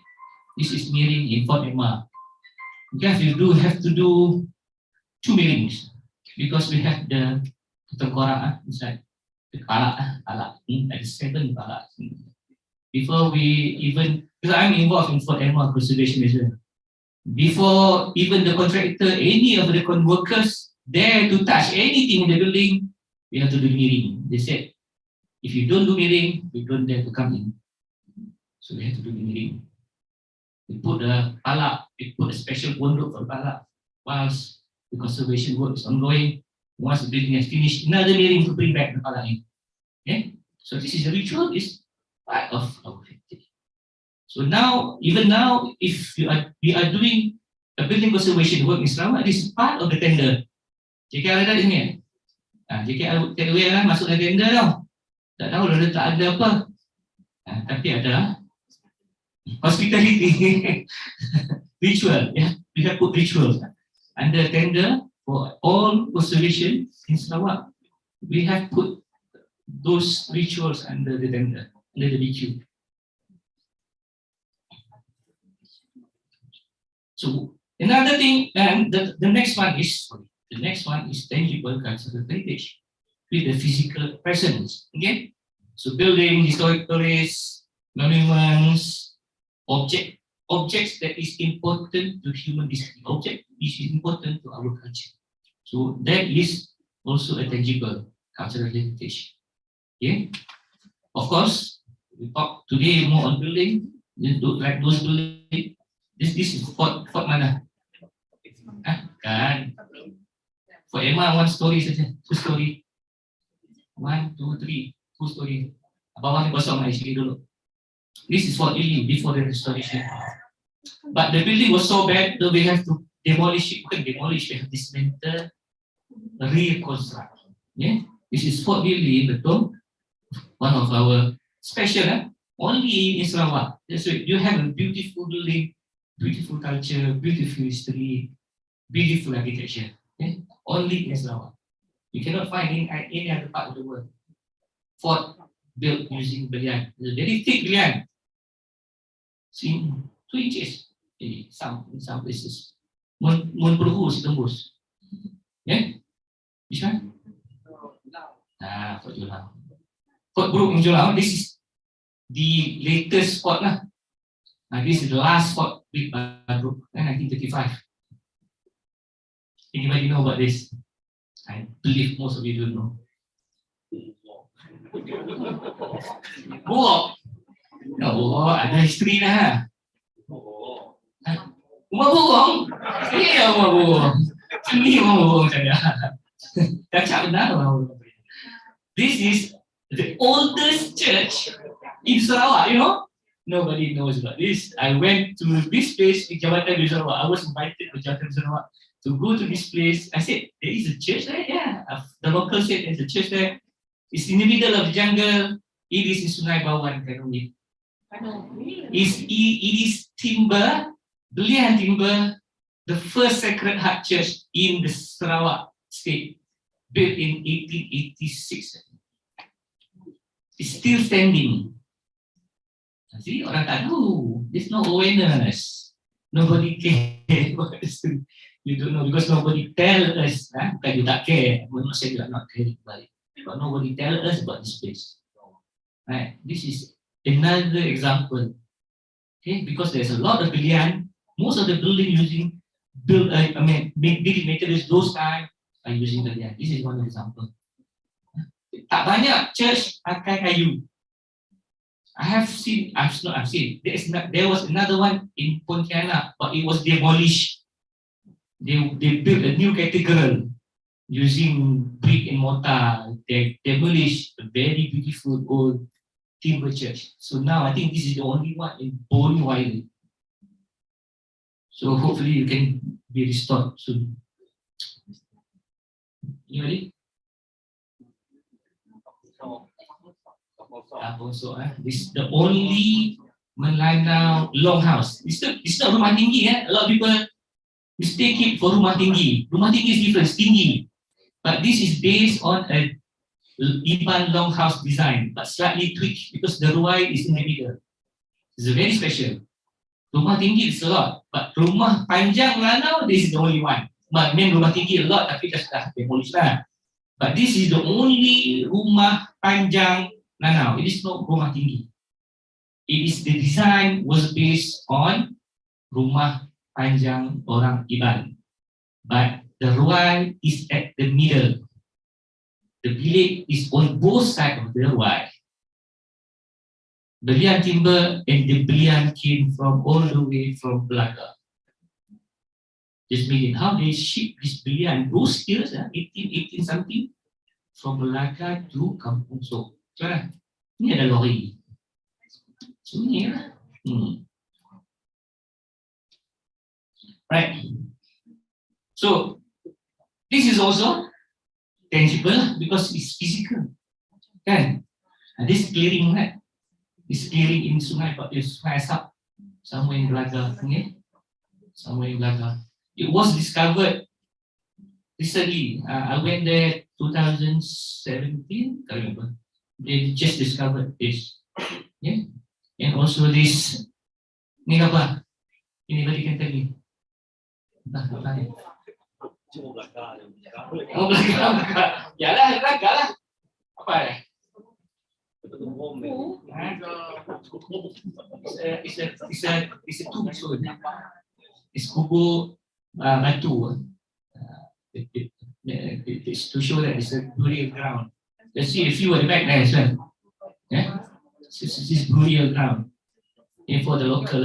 This is kneeling in Fort Emma. Because you have to do 2 kneelings because we have the tengkorak inside, the palak, at the 7 palak. Before we even, because I'm involved in Fort Emma conservation as well. Before even the contractor, any of the workers dare to touch anything in the building, we have to do kneeling. They said, if you don't do kneeling, we don't dare to come in. So we have to do kneeling. We put the palak, we put a special pondok for palak whilst the conservation work is ongoing. Once the building is finished, another kneeling to bring back the palak in. Okay? So this is a ritual, is part of our heritage. So now, even now, if we are doing a building conservation work in Sarawak, this is part of the tender. JKR ada di sini. JKR take away lah, masuk dalam tender tau. Tak tahu dah tak ada apa. Tapi ada hospitality ritual. We have put rituals under tender for all conservation in Sarawak. We have put those rituals under the tender, under the BQ. So another thing, and the next one is tangible cultural heritage with the physical presence. Okay, so building, historic places, monuments, objects that is important to human history. Object is important to our culture. So that is also a tangible cultural heritage. Okay, of course, we talk today more on building. Like those building. This is Fort mana? Kan? Fort Emma 1 story saja, 2 story. 1, 2, 3, 2 story. Bawah ni kosong actually dulu. This is Fort Ely before the restoration. But the building was so bad that we have to demolish it. Bukan demolish, we have dismantle, reconstruct. Yeah? This is Fort Ely, betul. One of our special, only in Sarawak. That's why you have a beautiful building, beautiful culture, beautiful history, beautiful architecture. Okay? Only in Sarawak. You cannot find in any other part of the world. Fort built using belian. It's a very thick belian. See, 2 inches. In some places. Mun perhus tembus. Yeah? Which one? Fort Jolau. Fort Brook in Jolau. This is the latest fort lah. This is the last fort built by Brook in 1935. Anybody know about this? I believe most of you don't know. Buok. Oh, ada history dah. Rumah burung. Saya rumah burung. Ini rumah burung saya. Kacau benar rumah burung. This is the oldest church in Sarawak, you know? Nobody knows about this. I went to this place in Jabatan di Sarawak. I was invited to Jabatan di Sarawak to go to this place. I said, there is a church there? Yeah. The local said there's a church there. It's in the middle of the jungle. It is in Sungai Bawan, Kanumi. It is timber, belian timber, the first Sacred Heart Church in the Sarawak state, built in 1886. It's still standing. See, orang tak tahu. There's no awareness. Nobody care. You don't know because nobody tell us. Bukan you tak care. I'm not saying you are not caring about it, but nobody tell us about this place. Right? This is another example. Okay, because there's a lot of bilian. Most of the building building materials those time are using bilian. This is one example. Tak banyak church pakai kayu. I've seen. There was another one in Pontianak, but it was demolished. They built a new cathedral using brick and mortar. They demolished a very beautiful old timber church. So now I think this is the only one in Bonwai. So hopefully you can be restored soon. You ready? This is the only Melanau longhouse. It's not rumah tinggi. A lot of people mistake it for rumah tinggi. Rumah tinggi is different, it's tinggi. But this is based on a Iban longhouse design, but slightly tweaked because the ruai is in the middle. It's very special. Rumah tinggi is a lot, but rumah panjang Melanau, this is the only one. But main rumah tinggi a lot, tapi dah sudah demolish lah. But this is the only rumah panjang Melanau. It is not rumah tinggi. It is the design was based on rumah panjang orang Iban, but the ruai is at the middle. The bilik is on both sides of the ruai. Belian timber and the belian came from all the way from Belaka. Just meaning how they ship this belian those years, 18 something, from Belaka to Kampung So. Ini ada lori. Sunyi lah. Right. So this is also tangible because it's physical. Kan? This clearing, right? This clearing in Sungai Asap, somewhere in Belaka. Okay? Somewhere in Belaka. It was discovered recently. I went there 2017. Can't remember. They just discovered this. Yeah? And also this. Ni apa? Anybody can tell me? Oh, Belaka. Yalah, Belaka lah. Apa ya? It's a tomb stone. It's kubur batu. It's to show that it's a burial ground. Let's see a few at the back there as well. Yeah? This is burial ground. And for the local,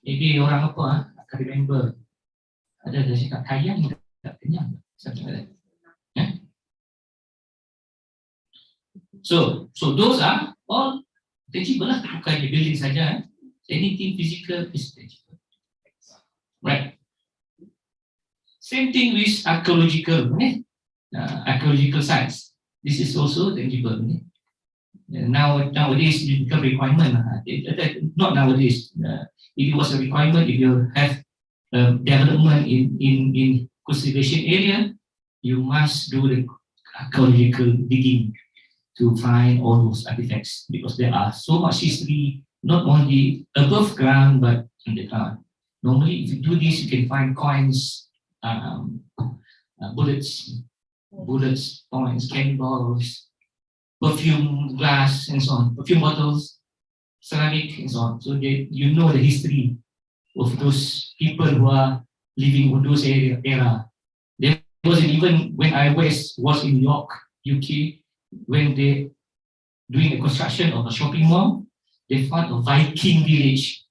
maybe orang apa akan remember. Ada cakap kayang tak kenyang. Something like that. Yeah? So those are all tangible lah. Bukan the building saja. Anything physical is tangible. Right. Same thing with archaeological sites. This is also tangible. Nowadays it become requirement. Not nowadays. It was a requirement if you have development in conservation area, you must do the archaeological digging to find all those artifacts because there are so much history, not only above ground but underground. Normally, if you do this, you can find coins, bullets, coins, cannonballs, perfume glass, and so on, perfume bottles, ceramic, and so on. So you know the history of those people who are living in those era. They was even when I was in York, UK, when they doing the construction of a shopping mall, they found a Viking village.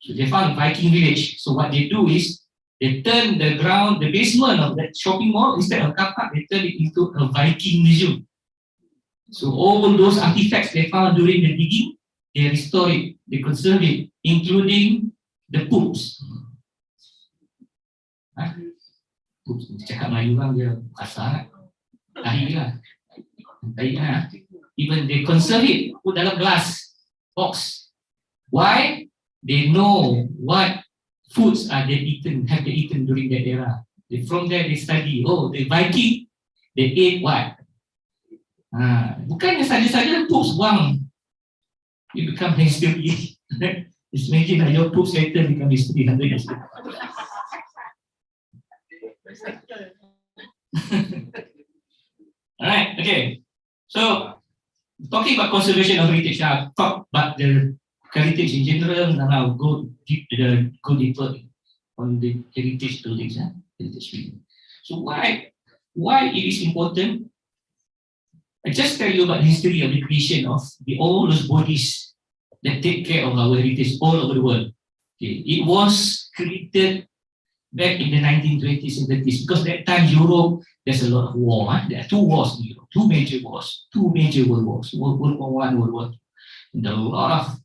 So they found a Viking village. So what they do is they turn the ground, the basement of that shopping mall, instead of car park, they turn it into a Viking museum. So all those artifacts they found during the digging, they restore it, they conserve it, including the poops. Poops, cakap Melayu orang dia kasar, tahi lah. Tahi lah. Even they conserve it, put dalam glass box. Why? They know what foods have they eaten during that era. From there they study. Oh, the Viking, they ate what? Bukannya saja-saja poops buang, you become history. Just imagine that your poops later become history. Alright, okay. So talking about conservation of heritage, I've talked about the heritage in general, and I'll go deeper on the heritage buildings, heritage building. So why it is important? I just tell you about the history of the creation of all those bodies that take care of our heritage all over the world. Okay. It was created back in the 1920s and 30s, because that time Europe, there's a lot of war. There are two wars in Europe, two major world wars, World War I, World War II. And a lot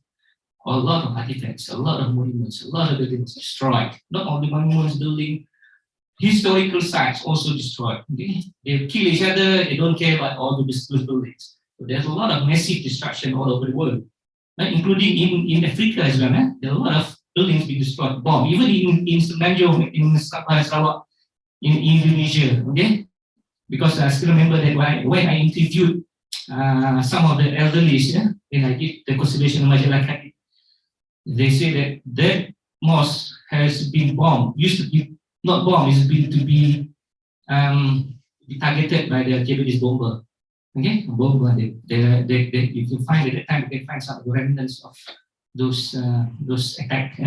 of artifacts, a lot of monuments, a lot of buildings destroyed. Not only monuments, building, historical sites also destroyed. Okay? They kill each other, they don't care about all those buildings. So there's a lot of massive destruction all over the world, right? Including in Africa as well. There are a lot of buildings being destroyed, bombed, even in Semenanjung, in Sarawak, in Indonesia. Okay? Because I still remember that when I interviewed some of the elderly, when I did the conservation of Majalakati, they say that mosque has been bombed, used to be not bombed, it's been to be targeted by the Japanese bomber. Okay, bomber. If you find at that time, you can find some of the remnants of those attacks.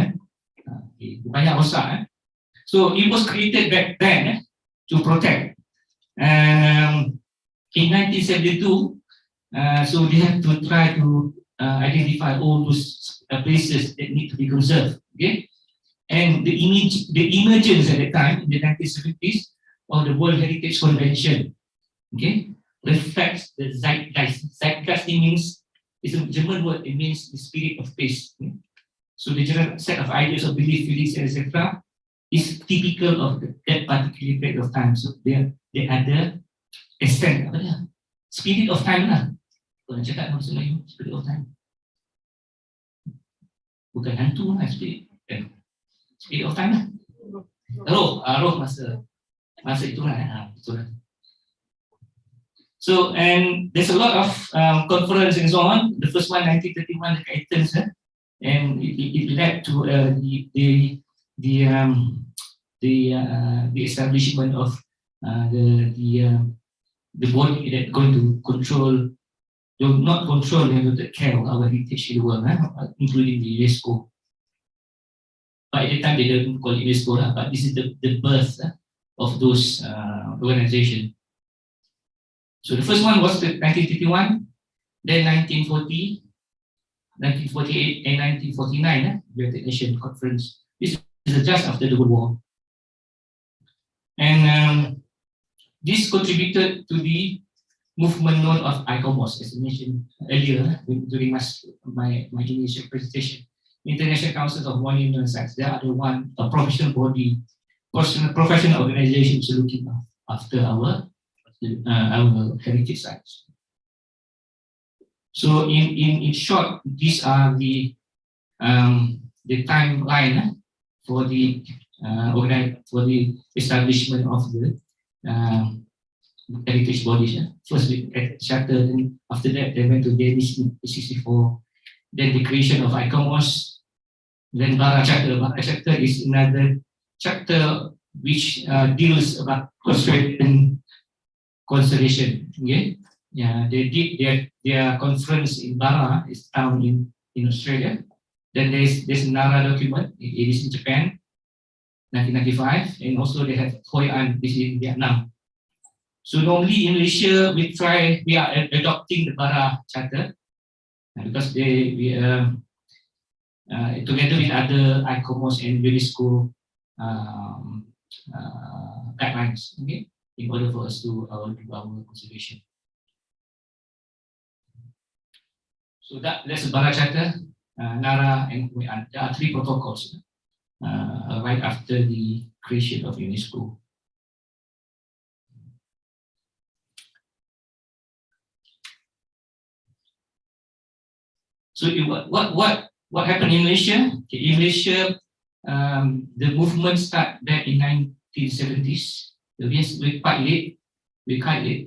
So it was created back then to protect. And in 1972, so they have to try to identify all those places that need to be conserved. Okay, and the emergence at the time in the 1970s of the World Heritage Convention, okay, reflects the zeitgeist. Zeitgeist means, it's a German word. It means the spirit of peace. Okay? So the general set of ideas of belief, feelings, etc., is typical of that particular period of time. So they are the extent, spirit of time lah. Kalau cakap maksud lain, spirit of time. Bukan hantu lah, spirit of time lah. Roh masa itulah. So, and there's a lot of conference and so on. The first one, 1931, dekat Athens, and it led to the establishment of the body that going to control, not control, and take care of our heritage in the world, including the UNESCO. But at the time they didn't call it UNESCO, but this is the birth of those organizations. So the first one was the 1951, then 1940, 1948, and 1949, United Nations Conference. This is just after the World War. And this contributed to the movement known of ICOMOS, as I mentioned earlier during my initial presentation. International Council of Monuments Sites, they are the one, a professional body, professional organization is looking after our heritage sites. So in short, these are the timeline for the establishment of the heritage bodies. First chapter, then after that they went to Delhi 64, then the creation of ICOMOS, then Bara chapter. Bara chapter is another chapter which deals about conservation. Okay, yeah, they did their conference in Bara, is town in Australia. Then there's another document. It is in Japan. 1995, and also they have Hoi An, this is in Vietnam. So normally in Malaysia, we are adopting the BARA Charter because together with other ICOMOS and UNESCO guidelines, okay, in order for us to do our conservation. So that's the BARA Charter, NARA, and Hoi An. There are 3 protocols right after the creation of UNESCO. So what happened in Malaysia? Okay, in Malaysia, the movement started back in 1970s. We quite late.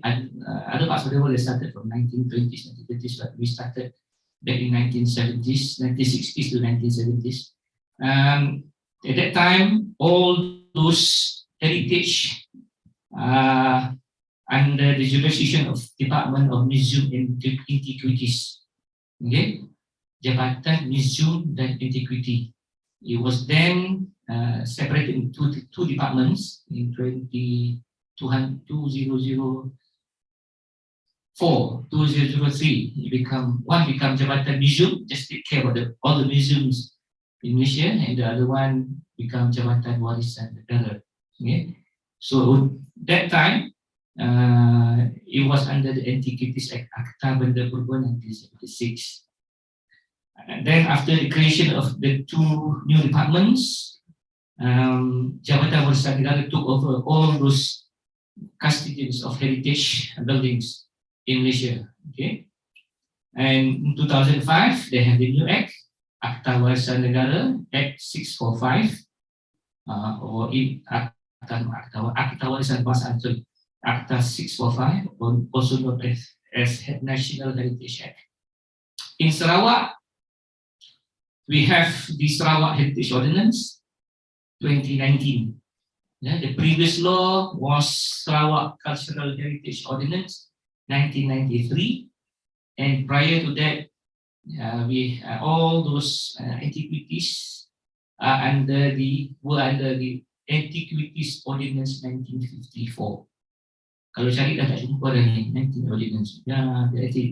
And other parts of the world they started from 1920s, 1930s, but we started back in 1970s, 1960s to 1970s. At that time, all those heritage under the jurisdiction of Department of Museum and Antiquities. Okay, Jabatan Museum dan Antiquity. It was then separated into two departments in 2003. It become Jabatan Museum, just take care of all the museums in Malaysia, and the other one become Jabatan Warisan Negara. Okay, so that time it was under the Antiquities Act, Akta Benda Purba 1976. And then after the creation of the 2 new departments, Jabatan Warisan Negara took over all those custodians of heritage buildings in Malaysia. Okay, and in 2005 they have the new act, Akta Warisan Negara Act 645, or in Akta Warisan Bahasa Antun, Akta 645, also known as National Heritage Act. In Sarawak, we have the Sarawak Heritage Ordinance 2019. Yeah, the previous law was Sarawak Cultural Heritage Ordinance 1993, and prior to that, we all those antiquities were under the Antiquities Ordinance 1954. Kalau cari dah tak jumpa dah ni 19 Ordinance, the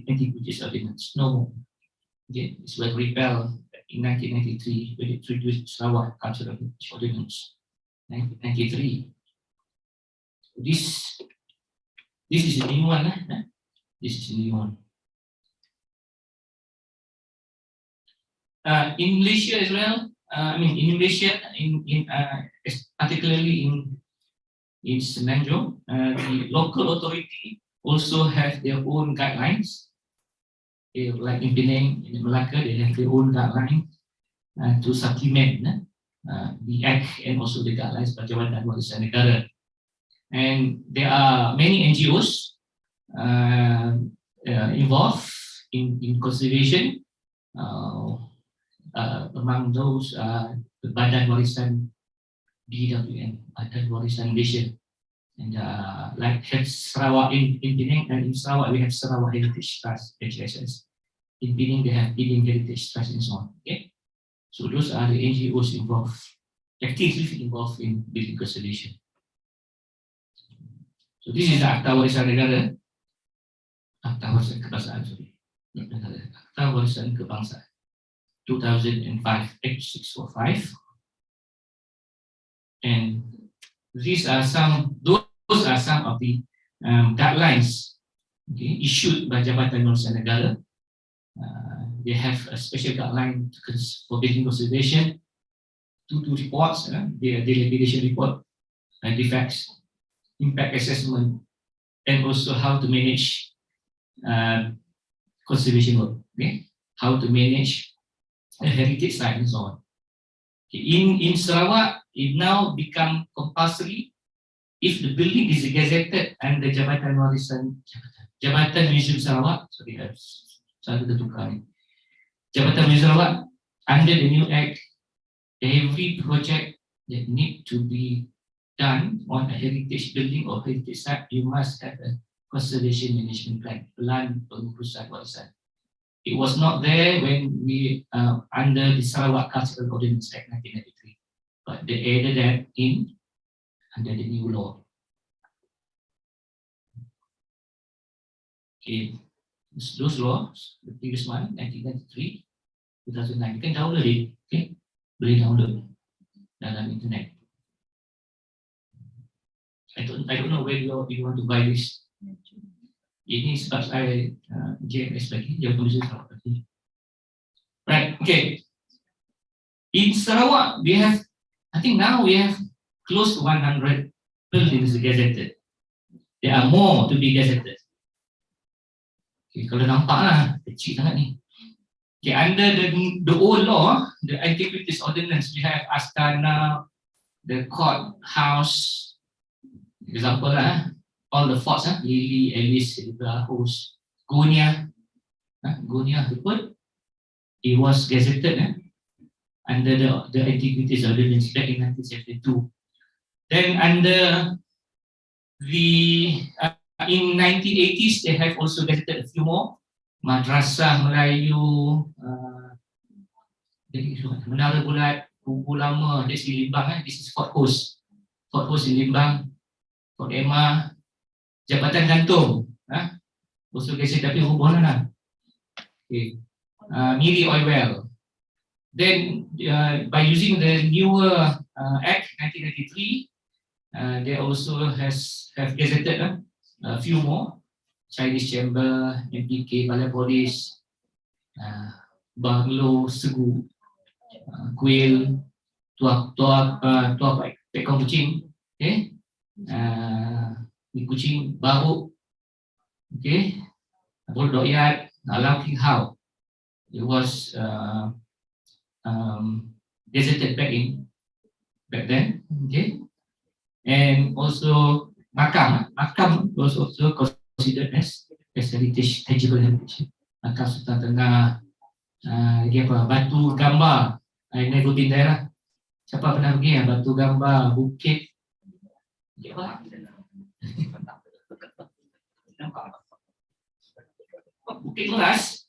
Antiquities Ordinance, no more. Okay, it was repealed in 1993 when it introduced Sarawak Cultural Heritage Ordinance 1993. This is the new one. This is the new one. In Malaysia as well. In Malaysia, particularly in Semenanjung, the local authority also have their own guidelines. Like in Penang, in Melaka, they have their own guidelines to supplement the Act and also the guidelines by Jabatan Warisan Negara. And there are many NGOs involved in conservation. Among those, the Badan Warisan BWN, Badan Warisan Malaysia, and like have Sarawak in Penang, and in Sarawak we have Sarawak Heritage Trust (HSS). In Penang they have Penang Heritage Trust and so on. Okay, so those are the NGOs actively involved in building conservation. So this is the Akta Warisan Negara, Akta Warisan Kebangsaan, Akta Warisan Kebangsaan 2005, Act 645, and those are some of the guidelines, okay, issued by Jabatan Warisan Negara. They have a special guideline for building conservation, two reports, the dilapidation report, defects, impact assessment, and also how to manage conservation work. Okay, how to manage a heritage site and so on. Okay. In Sarawak, it now become compulsory if the building is gazetted under Jabatan Warisan, Jabatan Museum Sarawak. Sorry, saya tertukar ni. Jabatan Museum Sarawak, under the new act, every project that need to be done on a heritage building or heritage site, you must have a conservation management plan, Plan Pengurusan Warisan. It was not there when we under the Sarawak Cultural Ordinance Act 1993. but they added that in under the new law. Okay, those laws, the previous one, 1993, 2009, you can download it. Okay, boleh download dalam internet. I don't know where you want to buy this. Ini sebab saya JMS lagi, dia tulis Sarawak lagi. Right, okay. In Sarawak, I think now we have close to 100 buildings gazetted. There are more to be gazetted. Okay, kalau nampak lah, kecil sangat ni. Okay, under the old law, the Antiquities Ordinance, we have Astana, the court house, example lah, all the forts, Lily, Alice, Host, Gonia, Gonia, it was gazetted under the Antiquities Ordinance back in 1972. Then under the in 1980s, they have also gazetted a few more. Madrasah Melayu, Menara Bulat, Kubu Lama, that's in Limbang. This is Fort Host. Fort Host in Limbang. Fort Emma, Jabatan Gantung. Also gazetted tapi hubungan lah. Okay. Miri Oil Well. Then by using the newer Act 1993, they also have gazetted a few more. Chinese Chamber, MPK, Balai Polis, Banglo, Segu, Kuil, Tuak Pekong Kucing, okay, di Kucing, Baru, okay, Boldoyat, Alam King Hau. It was gazetted back then, okay, and also Makam was also considered as heritage, tangible heritage. Makam Sultan Tengah, lagi apa? Batu Gambar. I never been there lah. Siapa pernah pergi Batu Gambar, Bukit. Apa? Bukit Meras,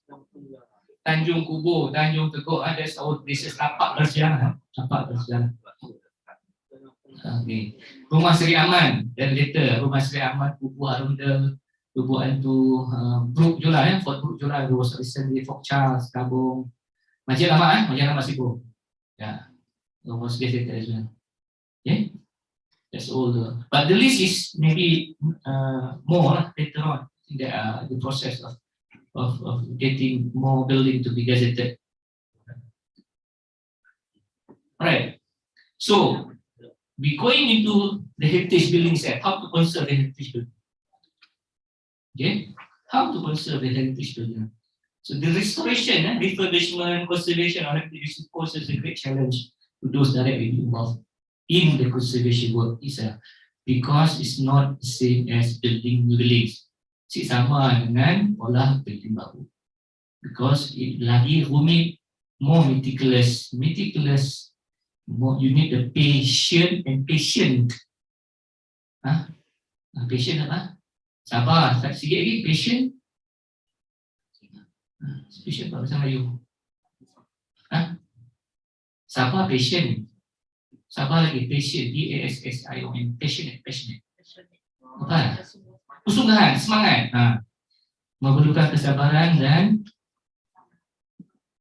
Tanjung Kubur, Tanjung Teguk, that's our places. Tapak bersejarah. Okay. Rumah Seri Aman, dan later Rumah Seri Aman, Kubu Arundel, Kubu Antu, Brook Jola, Fort Brook Jola, was recently Fort Charles, Kabung, Masjid Lama, Masjid Lama Sibu. Yeah, it was gazetted as well. Okay, that's all. But the list is maybe more later on in the process of getting more building to be gazetted. Alright, so we going into the heritage buildings and how to conserve the heritage building. Okay, how to conserve the heritage building. So the restoration, refurbishment, conservation of heritage poses a great challenge to those directly involved in the conservation work itself, because it's not the same as building new buildings. Sama dengan olah building baru, because it lagi rumit, more meticulous. More, you need the patient and patient. Patient apa? Sabar, sikit lagi, patient. Patient apa bahasa Melayu? Sabar, patient. Sabar lagi, patient. Passion, passionate. Apa? Kesungguhan, semangat. Memerlukan kesabaran dan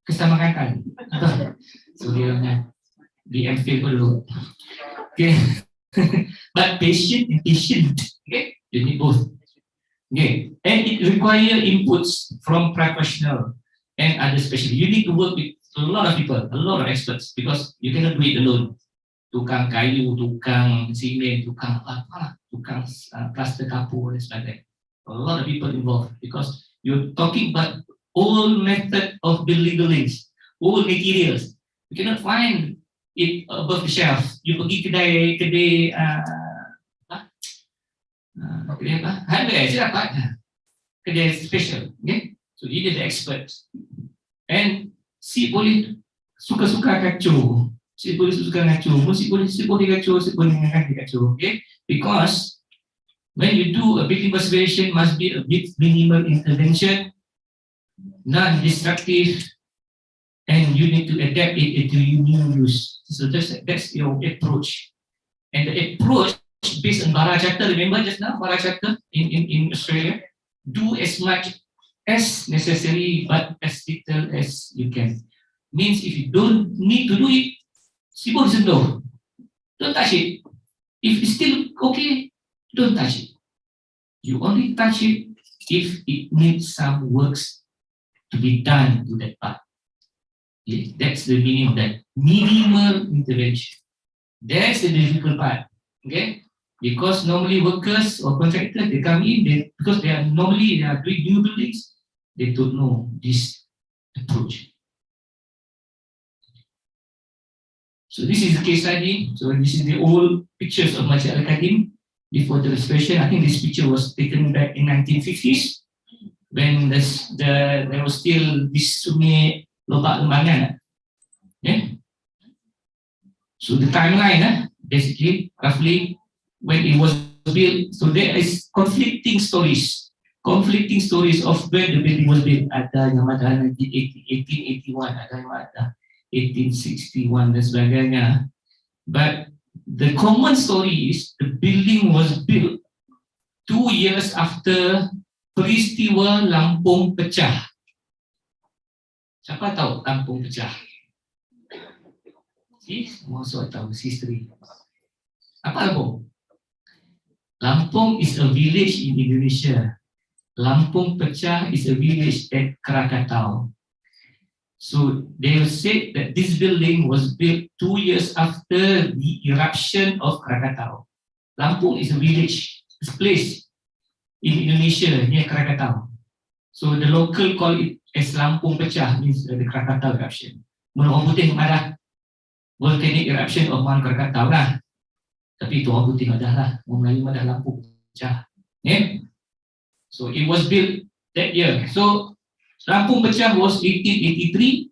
kesamangatan. So dia di MPhil dulu. Okay. But patient and patient. Okay. You need both. Okay. And it requires inputs from professional and other specialists. You need to work with a lot of people, a lot of experts, because you cannot do it alone. Tukang kayu, tukang simen, tukang apa, tukang plaster kapur and stuff like that. A lot of people involved, because you're talking about old method of building buildings, old materials. You cannot find it above the shelf. You pergi kedai apa? Hardware, saya dapat. Kedai special, okay? So you need the experts. And si boleh suka-suka kacau. Si boleh suka kacau. Si boleh kacau, okay? Because when you do a building conservation, must be a bit minimal intervention, non-destructive, and and you need to adapt it into your new use. So that's your approach. And the approach based on Bara Charter, remember just now, Bara Charter in Australia, do as much as necessary, but as little as you can. Means if you don't need to do it, sibuk sentuh. Don't touch it. If it's still okay, don't touch it. You only touch it if it needs some works to be done to that part. Okay? That's the meaning of that. Minimal intervention. That's the difficult part. Okay? Because normally workers or contractors, they come in, because they are doing new buildings, they don't know this approach. So this is the case study. So this is the old pictures of Masjid Al-Qadim before the restoration. I think this picture was taken back in 1950s when there was still this Sungai Lobak Lembangan. Yeah? So the timeline, basically, roughly, when it was built, so there is conflicting stories of when the building was built. Ada yang ada 1881, ada yang ada 1861 dan sebagainya. But the common story is the building was built 2 years after peristiwa Lampung pecah. Siapa tahu Lampung pecah? Semua soal tahu history. Apa Lampung? Lampung is a village in Indonesia. Lampung pecah is a village at Krakatau. So they said that this building was built 2 years after the eruption of Krakatau. Lampung is a village, a place in Indonesia near Krakatau. So the local call it as Lampung pecah, means the Krakatau eruption. Orang putih marah, volcanic eruption of Mount Krakatau lah. Tapi itu orang putih madah lah, orang Melayu madah Lampung pecah. Yeah? So it was built that year. So Lampung pecah was 1883.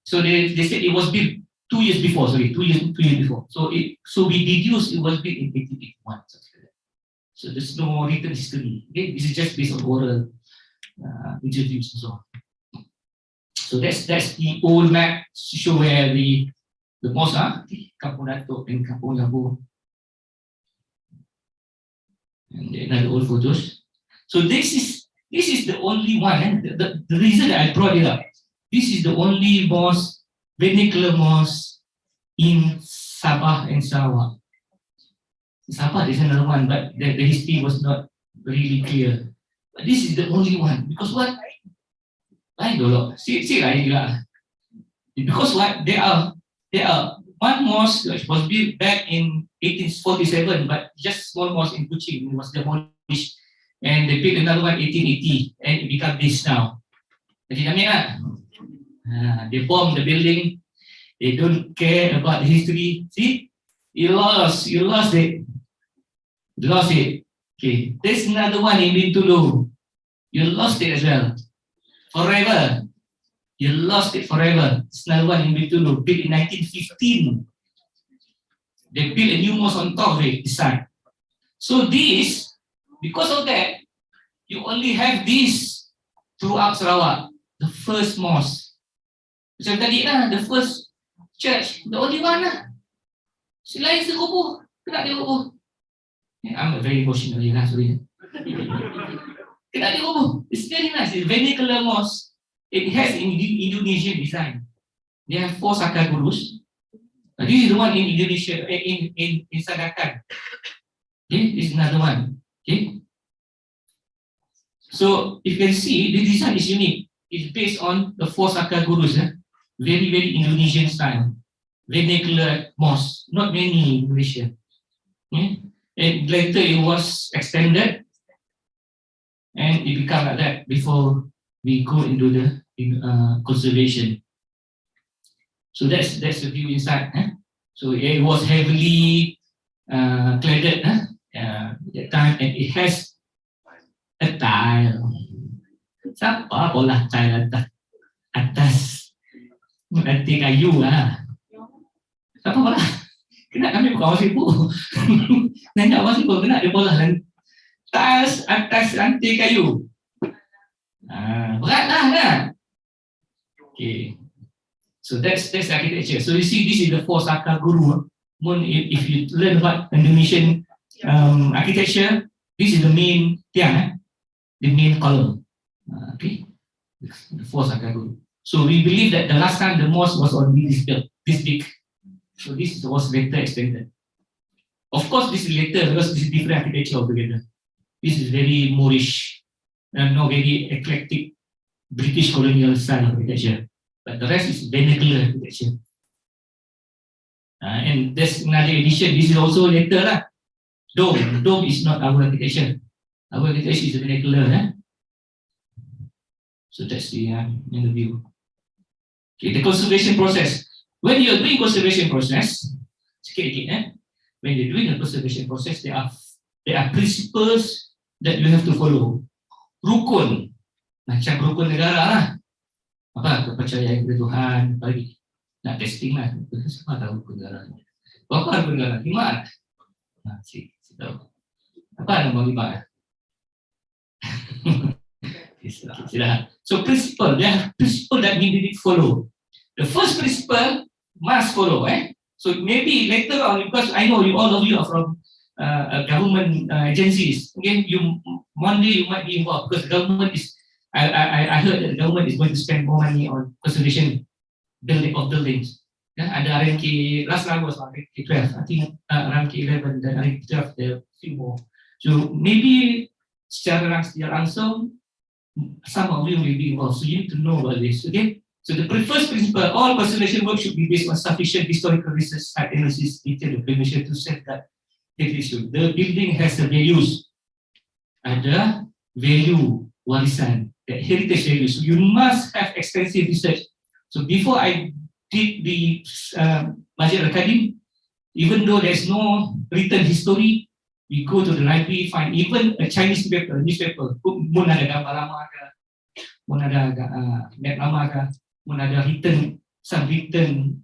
So they said it was built 2 years before. Sorry, 2 years before. So we deduce it was built in 1881. So there's no written history. Okay? This is just based on oral interviews and so on. So that's the old map to show where the mosque, Kampung Datuk and Kampung Jambu. And another old photos. So this is the only one. The reason that I brought it up, this is the only mosque, vernacular mosque in Sabah and Sarawak. Sabah there's another one, but the history was not really clear. But this is the only one. Because what? I don't know. See, because what? There are one mosque which was built back in 1847, but just small mosque in Kuching. It was demolished. And they built another one in 1880, and it became this now. They bombed the building. They don't care about the history. See, you lost it. You lost it. Okay, there's another one in Bintulu. You lost it as well. Forever. You lost it forever. There's another one in Bintulu, built in 1915. They built a new mosque on top of it, this side. So this, because of that, you only have this throughout Sarawak, the first mosque. Macam tadi lah, the first church, the only one lah. Selain sekubur, kena dia kubur. I'm very emotional here lah, sorry. Kena dia kubur. It's very nice, it's vernacular mosque. It has Indonesian design. They have 4 Saka Gurus. This is the one in Indonesia, in Sadakan. Okay, this is another one. Okay. So you can see the design is unique. It's based on the 4 Saka Gurus. Very, very Indonesian style. Vernacular mosque. Not many in Malaysia. Okay. And later it was extended. And it became like that before we go into the conservation. So that's the view inside. So it was heavily cladded at that time, and it has a tile. Siapa bola tile atas nanti kayu lah. Siapa bola? Kena kami buka awak ibu. Nanya awak ibu kena dia bola tiles atas rantai kayu. Berat lah kan? Okay. So that's architecture. So you see, this is the four Saka Guru. If you learn about Indonesian architecture, this is the main tiang, the main column. Okay, the four Saka Guru. So we believe that the last time the mosque was already this big. So this was later extended. Of course, this is later because this is different architecture altogether. This is very Moorish and not very eclectic British colonial style architecture. But the rest is vernacular architecture. And there's another edition. This is also later lah. Dome is not our architecture. Our architecture is vernacular. So that's the view. Okay, the conservation process. When you're doing conservation process, when you're doing a conservation process, there are principles that you have to follow. Rukun, macam rukun negara lah. Apa kepercayaan kepada Tuhan, bagi nak testing lah. Siapa tahu rukun negara? Apa rukun negara? Iman. Si tahu. Apa nama iman? So principle, there are principle that we need to follow. The first principle must follow. So maybe later on, because I know all of you are from government agencies. Again, one day you might be involved because the government is. I heard that the government is going to spend more money on conservation of buildings. Ada RMK, last round was RMK 12, I think RMK 11 dan RMK 12, there are a few more. So maybe secara langsung, some of you will be involved. So you need to know about this, okay? So the first principle, all conservation work should be based on sufficient historical research, site analysis, detailed information to safeguard heritage. The building has the values. Ada value warisan, the heritage value. So you must have extensive research. So before I did the Masjid Al-Qadim, even though there's no written history, we go to the library, find even a Chinese newspaper, mun ada gambar lama ke, mun ada map lama ke, mun ada some written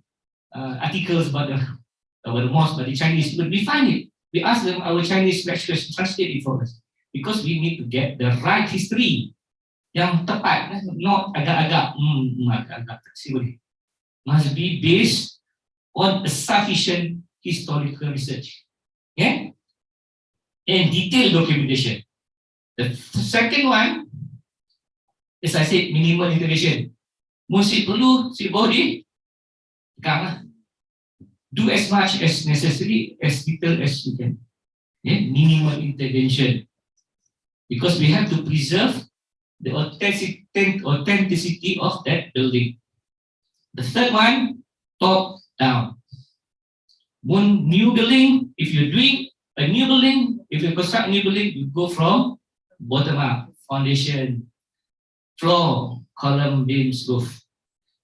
articles about the mosque by the Chinese, but we find it. We ask them, our Chinese lecturers to translate it for us. Because we need to get the right history yang tepat, not agak-agak must be based on a sufficient historical research, and detailed documentation. The second one, as I said, minimal intervention. Mesti perlu si body do as much as necessary, as little as you can. Minimal intervention. Because we have to preserve the authenticity of that building. The third one, top down. One new building, if you're doing a new building, if you construct a new building, you go from bottom up, foundation, floor, column, beams, roof.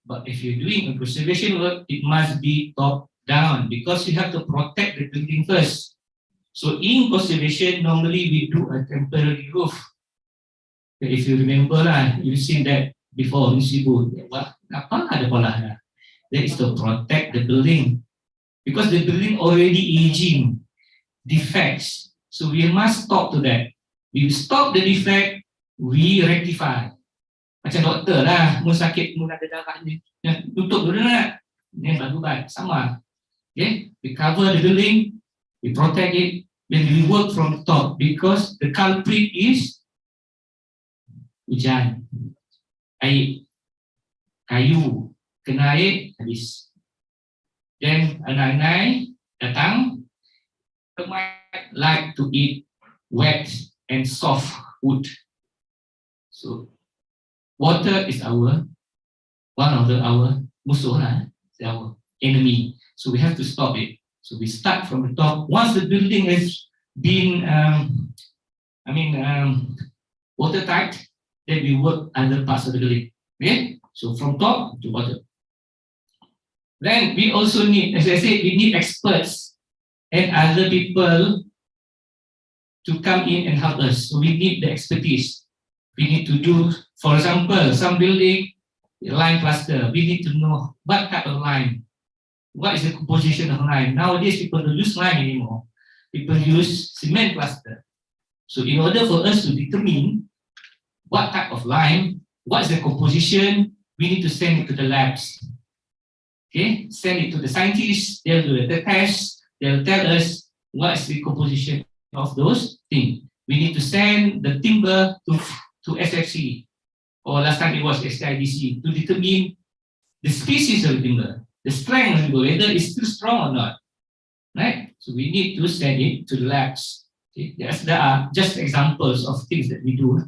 But if you're doing a conservation work, it must be top down because you have to protect the building first. So in conservation, normally we do a temporary roof. If you remember lah, you've seen that before in Cebu. Apa ada pola? That is to protect the building because the building already aging, defects. So we must stop to that. We stop the defect, we rectify. Macam doktor lah, mun sakit, mun ada darah ni, tutup dulu nak, ni baru ubat, sama. Okay, we cover the building, we protect it. When we work from top, because the culprit is hujan, air, kayu, kena air, habis. Then anak-anak datang, termite like to eat wet and soft wood. So water is one of our musuh lah, our enemy. So we have to stop it. So we start from the top. Once the building has been, watertight, then we work other parts of the building. Okay? So from top to bottom. Then we also need, as I said, we need experts and other people to come in and help us. So we need the expertise. We need to do, for example, some building, line cluster. We need to know what type of line. What is the composition of line? Nowadays, people don't use line anymore. People use cement cluster. So in order for us to determine what type of line, what is the composition, we need to send it to the labs. Okay, send it to the scientists, they'll do the test, they'll tell us what's the composition of those things. We need to send the timber to SFC, or last time it was SIDC, to determine the species of timber, the strength of timber, whether it's still strong or not. Right? So we need to send it to the labs. Okay? There are just examples of things that we do.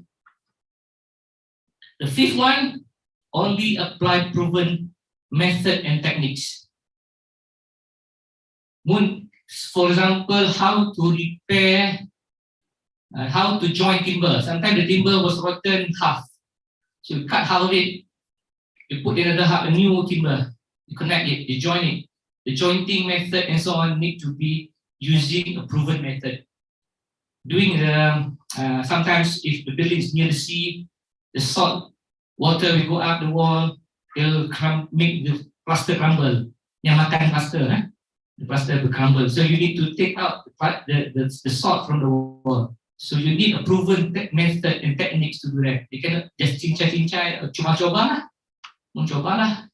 The fifth one, only apply proven method and techniques. For example, how to repair, how to join timber. Sometimes the timber was rotten half. So you cut half of it, you put another half, a new timber, you connect it, you join it. The jointing method and so on need to be using a proven method. Doing sometimes if the building is near the sea, the salt water will go up the wall, it'll make the plaster crumble. Yang makan plaster, the plaster will crumble. So you need to take out the salt from the wall. So you need a proven method and techniques to do that. You cannot just cincai-cincai, cuma-coba lah.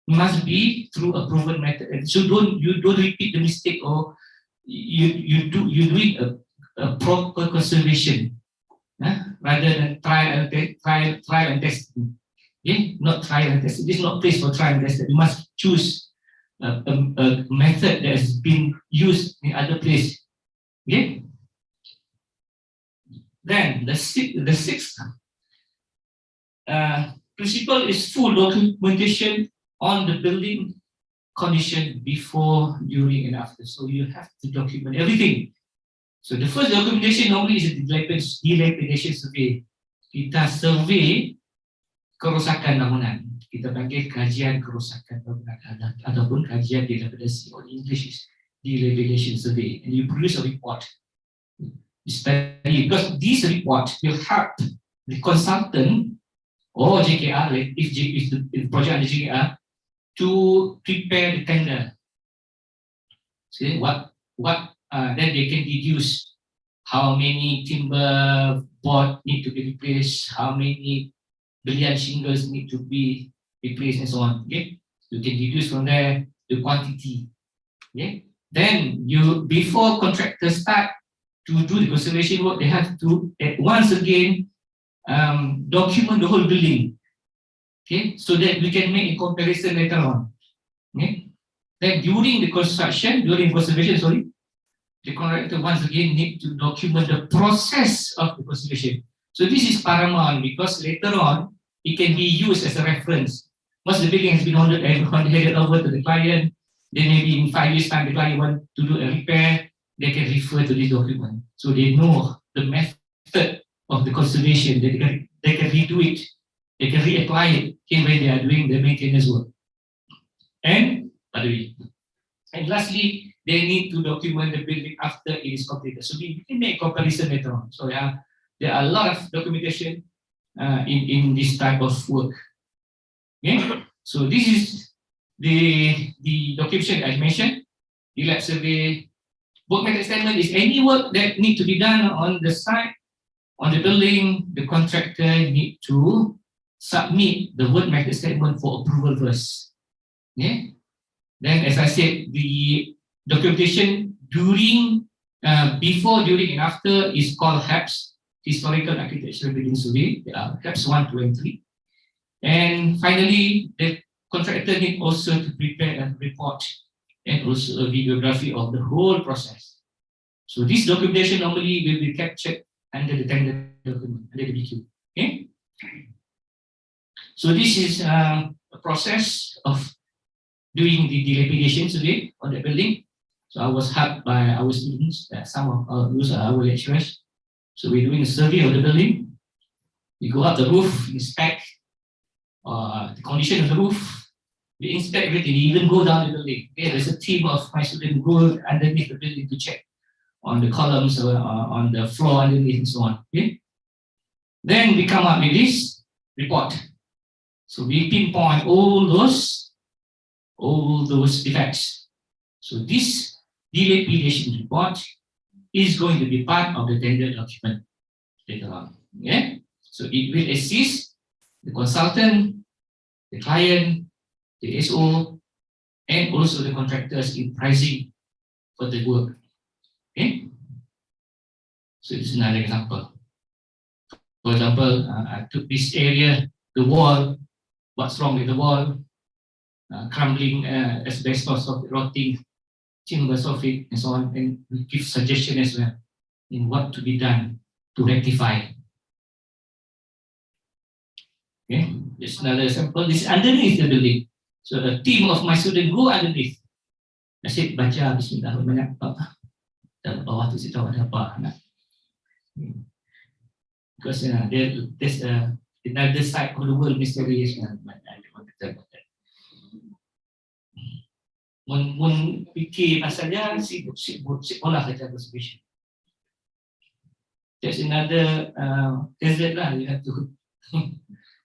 It must be through a proven method. So you don't repeat the mistake, or you do a proper conservation, rather than trial and testing. Okay? Not trial and testing. This is not place for trial and testing. You must choose a method that has been used in other places. Okay? Then the sixth principle is full documentation on the building condition before, during, and after. So you have to document everything. So the first documentation normally is a dilapidation survey. Kita survey kerosakan bangunan. Kita panggil kajian kerosakan bangunan ataupun kajian dilapidasi, or English is dilapidation survey. And you produce a report. You study, because this report will help the consultant or JKR, if the project under JKR, to prepare the tender. See what then they can deduce how many timber board need to be replaced, how many billion shingles need to be replaced, and so on. Okay, you can deduce from there the quantity. Okay, then before contractors start to do the conservation work, they have to once again document the whole building. Okay, so that we can make a comparison later on. Okay, then during the conservation, the contractor once again need to document the process of the conservation. So this is paramount, because later on it can be used as a reference. Once the building has been handed over to the client, then maybe in 5 years' time the client want to do a repair, they can refer to this document. So they know the method of the conservation. They can redo it. They can reapply it when they are doing the maintenance work. And lastly, they need to document the building after it is completed. So we can make comparison later on. So there are a lot of documentation in this type of work. Okay? So this is the documentation I mentioned. The lab survey, work method statement is any work that need to be done on the site, on the building. The contractor need to submit the work method statement for approval first. Okay? Then, as I said, the documentation before, during, and after is called HAPS, Historical Architectural Building Survey. HAPS 1, 2, and 3. And finally, the contractor need also to prepare a report and also a videography of the whole process. So this documentation normally will be captured under the tender document, under the BQ. Okay? So this is a process of doing the dilapidation survey on the building. So I was helped by our students, some of those are our lecturers. So we're doing a survey of the building. We go up the roof, inspect the condition of the roof. We inspect everything, we even go down the building. Okay, there's a team of my students go underneath the building to check on the columns or on the floor underneath and so on. Okay? Then we come up with this report. So we pinpoint all those defects. So this dilapidation report is going to be part of the tender document later on. Okay? So it will assist the consultant, the client, the SO and also the contractors in pricing for the work. Okay, so this is another example. For example, I took this area, the wall. What's wrong with the wall? Crumbling, asbestos, rotting, timber sulfate, and so on. And we give suggestion as well in what to be done to rectify. Okay, this is another example. This is underneath the building. So a team of my students go underneath. I said, baca Bismillah banyak apa? Dalam bawah tu saya tahu ada apa. Because there's another side of the world mysterious. But I don't want to tell about that. Mun fikir pasalnya sibuk olah kerja conservation. There's another desert lah, you have to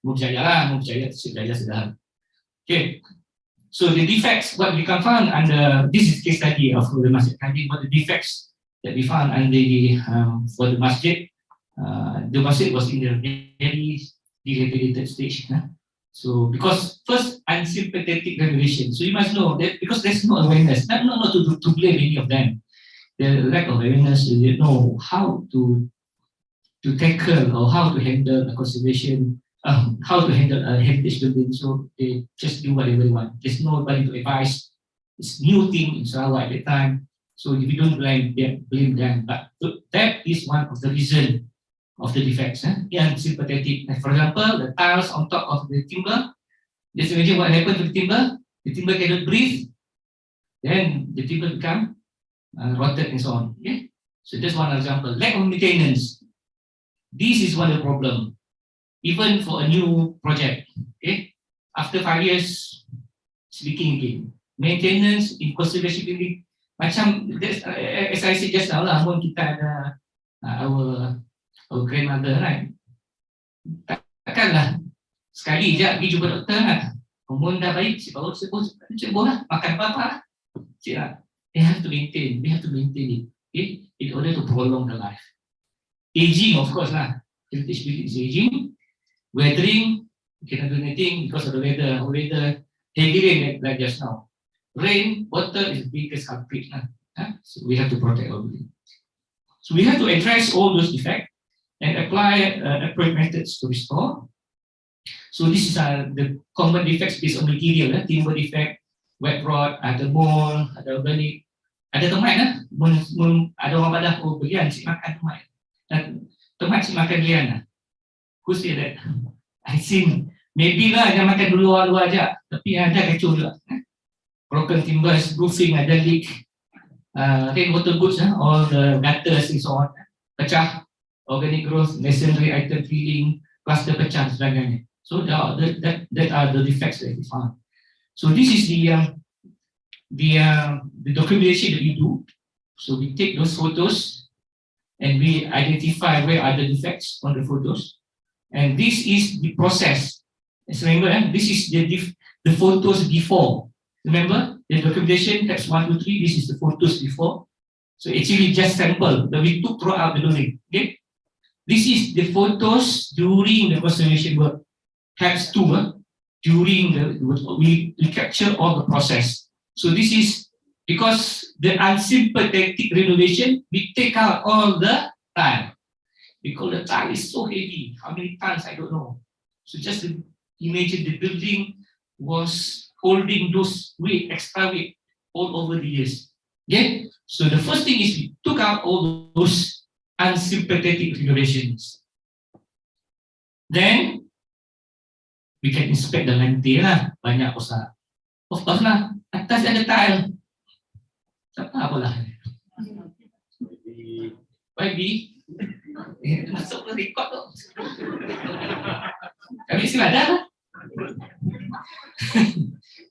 Mubjaya sudah. Okay, so the defects what we can find under this is case study of the masjid Kadi. What the defects that we found under the for the masjid. The masjid was in a very dilapidated stage. So because first unsympathetic renovation. So you must know that because there's no awareness, not to blame any of them. The lack of awareness, they know how to tackle or how to handle a conservation, how to handle a heritage building. So they just do whatever they want. There's nobody to advise. It's new thing in Sarawak at that time. So if you don't blame them, but that is one of the reasons of the defects. Yang sympathetic. For example, the tiles on top of the timber. Just imagine what happened to the timber. The timber cannot breathe. Then the timber become rotted and so on. Okay? So that's one example. Lack of maintenance. This is one of the problem. Even for a new project. Okay? After 5 years, speaking again. Maintenance in conservation building. Macam, as I said just now lah, kita ada our grandmother, right? Takkanlah sekali je pergi jumpa doktor kan. Hormon dah baik, si baru sembuh lah, makan apa-apa lah. They have to maintain it, okay? In order to prolong the life. Aging, of course lah. Heritage building is aging. Weathering, you cannot do anything because of the weather. Heavy rain like just now. Rain, water is the biggest culprit. So we have to protect our building. So we have to address all those defects and apply appropriate methods to restore. So this is the common defects based on material. Timber defect, wet rot, ada mold, ada organic, ada termite. Ada orang badah, belian si makan termite. Termite si makan lian. Who say that? I think maybe lah dia makan dulu luar je, tapi ada kecoh juga. Broken timbers, roofing ada leak, rainwater goods, all the gutters and so on, pecah, organic growth, masonry item filling, cluster pecah dan sebagainya. So that are the defects that we found. So this is the documentation that we do. So we take those photos and we identify where are the defects on the photos, and this is the process. Just remember, this is the photos before. Remember, the documentation, steps 1, 2, 3, this is the photos before. So actually just sample that we took throughout the building. Okay? This is the photos during the conservation work. Steps 2, during we capture all the process. So this is because the unsympathetic renovation, we take out all the tile. Because the tile is so heavy. How many tons, I don't know. So just imagine the building was holding those weight, extra weight, all over the years. Okay? So the first thing is we took out all those unsympathetic renovations. Then we can inspect the lantai lah, banyak usaha. Of course lah, atas ada tile. Siapa apalah. YB. Masuk ke record tu. Kami silada lah.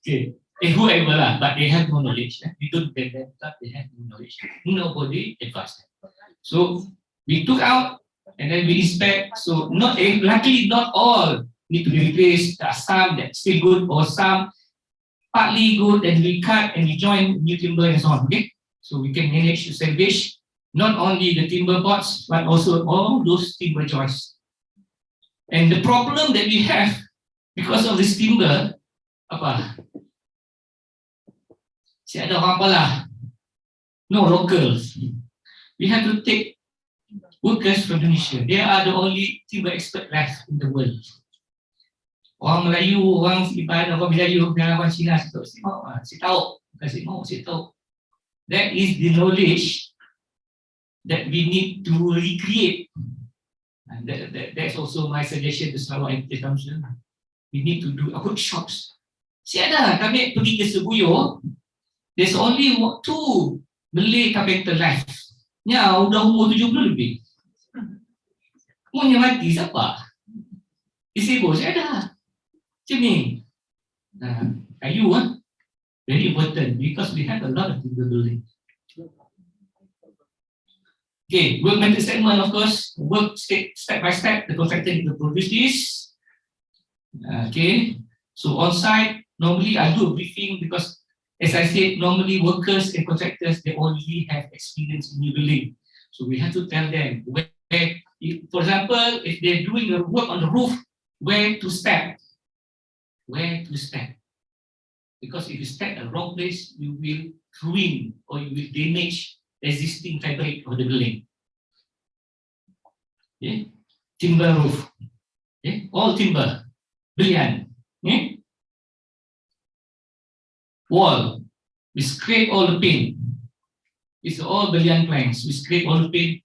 Okay, whoever lah, but they have no knowledge. We don't get them, but they have no knowledge. Nobody advised them. So we took out and then we inspect. So luckily not all need to be replaced. There are some that still good or some partly good, and we cut and we join new timber and so on. Okay, so we can manage to salvage not only the timber boards but also all those timber joists. And the problem that we have because of this timber, Saya ada orang apalah. No locals. We have to take workers from Indonesia. They are the only timber expert left in the world. Orang Melayu, orang Iban, orang Melayu, orang Cina, saya tahu. That is the knowledge that we need to recreate. And that's also my suggestion to Sarawak Heritage Council. We need to do workshops. Siapa kami pergi ke Sebuyur, there's only 2 Malay carpenter left. Ya, udah umur 70 lebih. Mau yang mati siapa? Disabled, saya ada. Macam ni. Kayu very important because we have a lot of timber building. Okay, work method statement, of course, work step by step. The contractor need to produce this. Okay, so on site, normally I do a briefing because, as I said, normally workers and contractors, they only have experience in new building. So we have to tell them where, for example, if they're doing the work on the roof, where to step. Where to step. Because if you step at the wrong place, you will ruin or you will damage the existing fabric of the building. Okay? Timber roof. Okay? All timber. Brilliant. Okay? Wall, we scrape all the paint. It's all brilliant planks. We scrape all the paint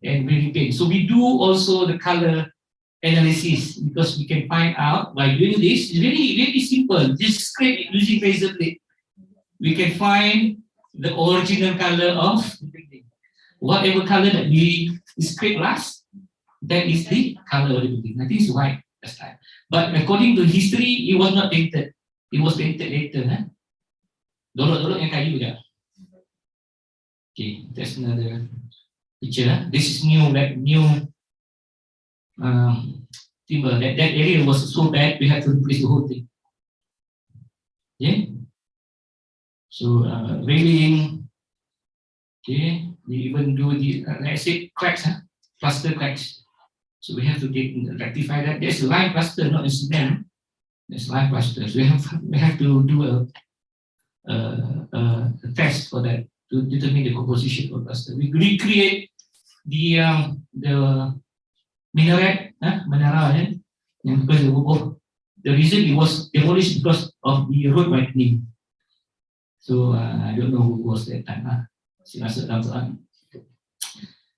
and we repaint. So we do also the color analysis because we can find out by doing this. It's very, very simple. Just scrape it using razor blade. We can find the original color of the building. Whatever color that we scrape last, that is the color of the building. I think it's white last time. But according to history, it was not painted. It was painted later. Dolok-dolok yang kayu juga. Okay, that's another picture. This is new timber. That area was so bad, we had to replace the whole thing. Okay. So railing. Okay, we even do the let's say cracks, plaster cracks. So we have to rectify that. There's a lime plaster, not a cement. There's lime plaster. So we have to do a test for that to determine the composition of plaster. We recreate the minaret, menara, because the reason it was demolished because of the road widening. So I don't know who was that time.